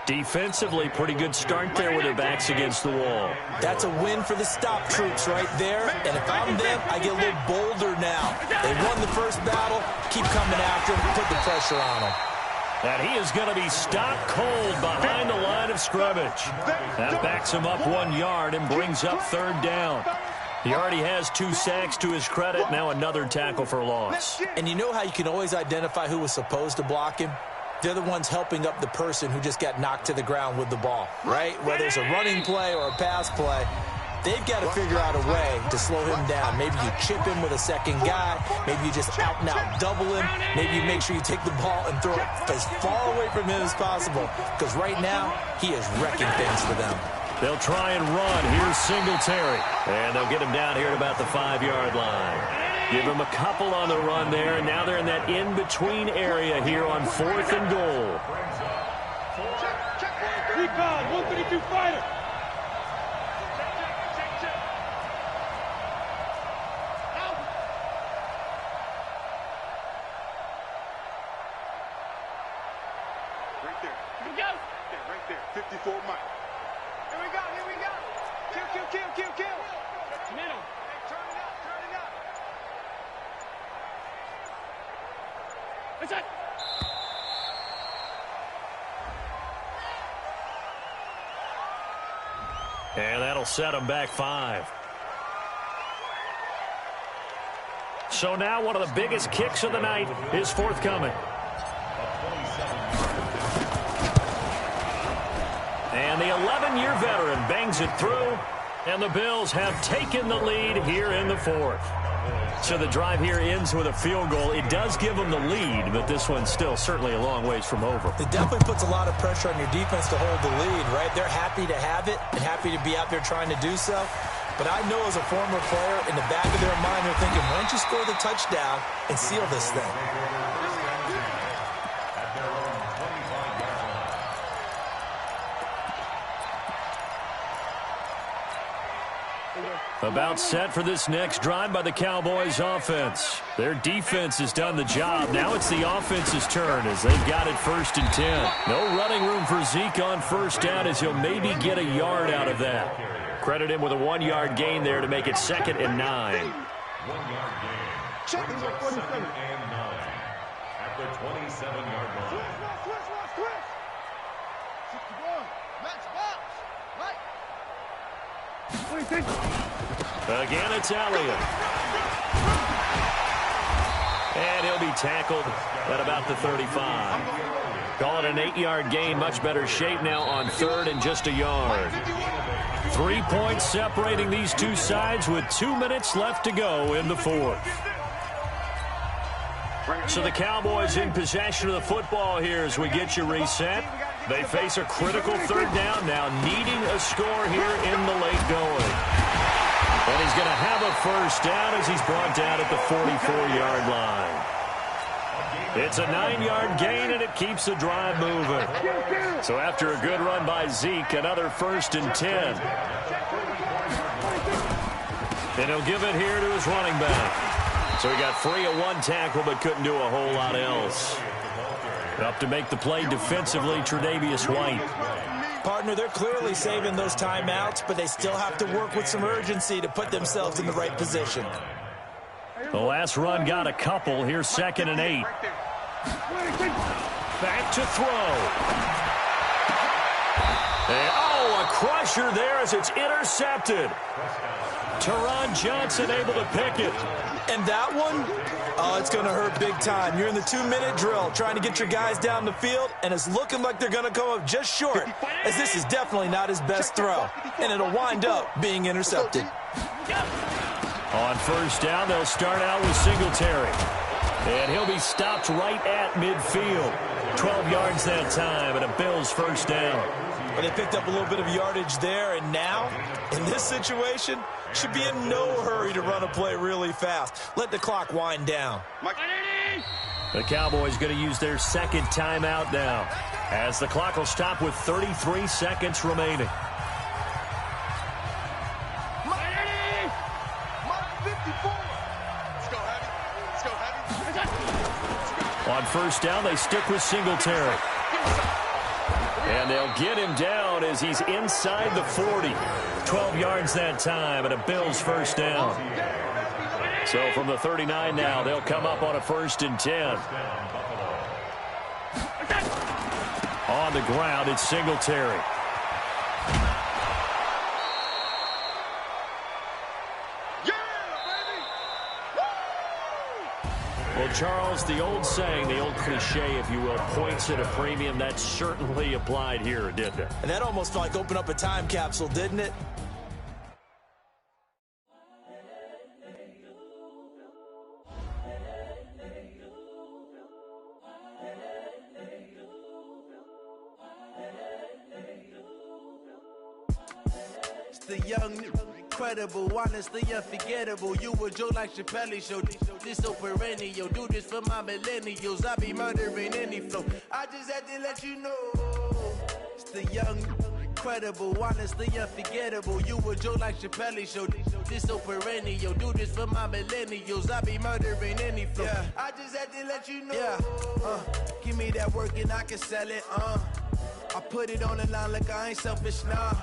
Defensively, pretty good start there with their backs against the wall. That's a win for the stop troops right there. And if I'm them, I get a little bolder now. They won the first battle. Keep coming after him. Put the pressure on him. And he is going to be stopped cold behind the line of scrimmage. That backs him up 1 yard and brings up 3rd down. He already has 2 sacks to his credit. Now another tackle for loss. And you know how you can always identify who was supposed to block him? They're the ones helping up the person who just got knocked to the ground with the ball, right? Whether it's a running play or a pass play, they've got to figure out a way to slow him down. Maybe you chip him with a second guy. Maybe you just out-and-out double him. Maybe you make sure you take the ball and throw it as far away from him as possible, because right now he is wrecking things for them. They'll try and run. Here's Singletary. And they'll get him down here at about the 5-yard line. Give him a couple on the run there, and now they're in that in-between area here on 4th and goal. Rebound, 132 fighter. Right there. Here we go. Yeah, right there. 54 Mike. Here we go. Here we go. Kill, kill, kill, kill, kill. Middle. Hey, turn it up. Turn it up. That's it. And that'll set them back 5. So now one of the biggest kicks of the night is forthcoming. And the 11-year veteran bangs it through, and the Bills have taken the lead here in the 4th. So the drive here ends with a field goal. It does give them the lead, but this one's still certainly a long ways from over. It definitely puts a lot of pressure on your defense to hold the lead, right? They're happy to have it and happy to be out there trying to do so. But I know as a former player, in the back of their mind, they're thinking, why don't you score the touchdown and seal this thing? About set for this next drive by the Cowboys offense. Their defense has done the job. Now it's the offense's turn as they've got it 1st and 10. No running room for Zeke on 1st down as he'll maybe get a yard out of that. Credit him with a 1-yard gain there to make it 2nd and 9. 1-yard gain. Brings up 2nd and 9 at the 27-yard line. Twist. 61. Max box. Right. Again, it's Elliott. And he'll be tackled at about the 35. Call it an 8-yard gain. Much better shape now on 3rd and just a yard. 3 points separating these two sides with 2 minutes left to go in the 4th. So the Cowboys in possession of the football here as we get you reset. They face a critical 3rd down now, needing a score here in the late going. And he's going to have a 1st down as he's brought down at the 44-yard line. It's a 9-yard gain, and it keeps the drive moving. So after a good run by Zeke, another 1st and 10. And he'll give it here to his running back. So he got free of 1 tackle, but couldn't do a whole lot else. Up to make the play defensively, Tre'Davious White. Partner, they're clearly saving those timeouts, but they still have to work with some urgency to put themselves in the right position. The last run got a couple. Here's 2nd and 8. Back to throw. And, a crusher there as it's intercepted. Teron Johnson able to pick it. And that one, it's going to hurt big time. You're in the 2-minute drill trying to get your guys down the field, and it's looking like they're going to come up just short, as this is definitely not his best throw, and it'll wind up being intercepted. On first down, they'll start out with Singletary. And he'll be stopped right at midfield. 12 yards that time, and a Bills first down. Well, they picked up a little bit of yardage there, and now, in this situation, should be in no hurry to run a play really fast. Let the clock wind down. The Cowboys going to use their second timeout now, as the clock will stop with 33 seconds remaining. On first down, they stick with Singletary. And they'll get him down as he's inside the 40. 12 yards that time, and a Bills first down. So from the 39 now, they'll come up on a 1st and 10. On the ground, it's Singletary. Well, Charles, the old saying, the old cliche, if you will, points at a premium, that certainly applied here, didn't it? And that almost like opened up a time capsule, didn't it? It's the young, incredible, honestly unforgettable. You a Joe like Chappelle show. This so perennial. Do this for my millennials. I be murdering any flow. I just had to let you know. It's the young, incredible, honestly unforgettable. You a Joe like Chappelle show. This so perennial. Do this for my millennials. I be murdering any flow. Yeah. I just had to let you know. Yeah. Give me that work and I can sell it. I put it on the line like I ain't selfish, nah.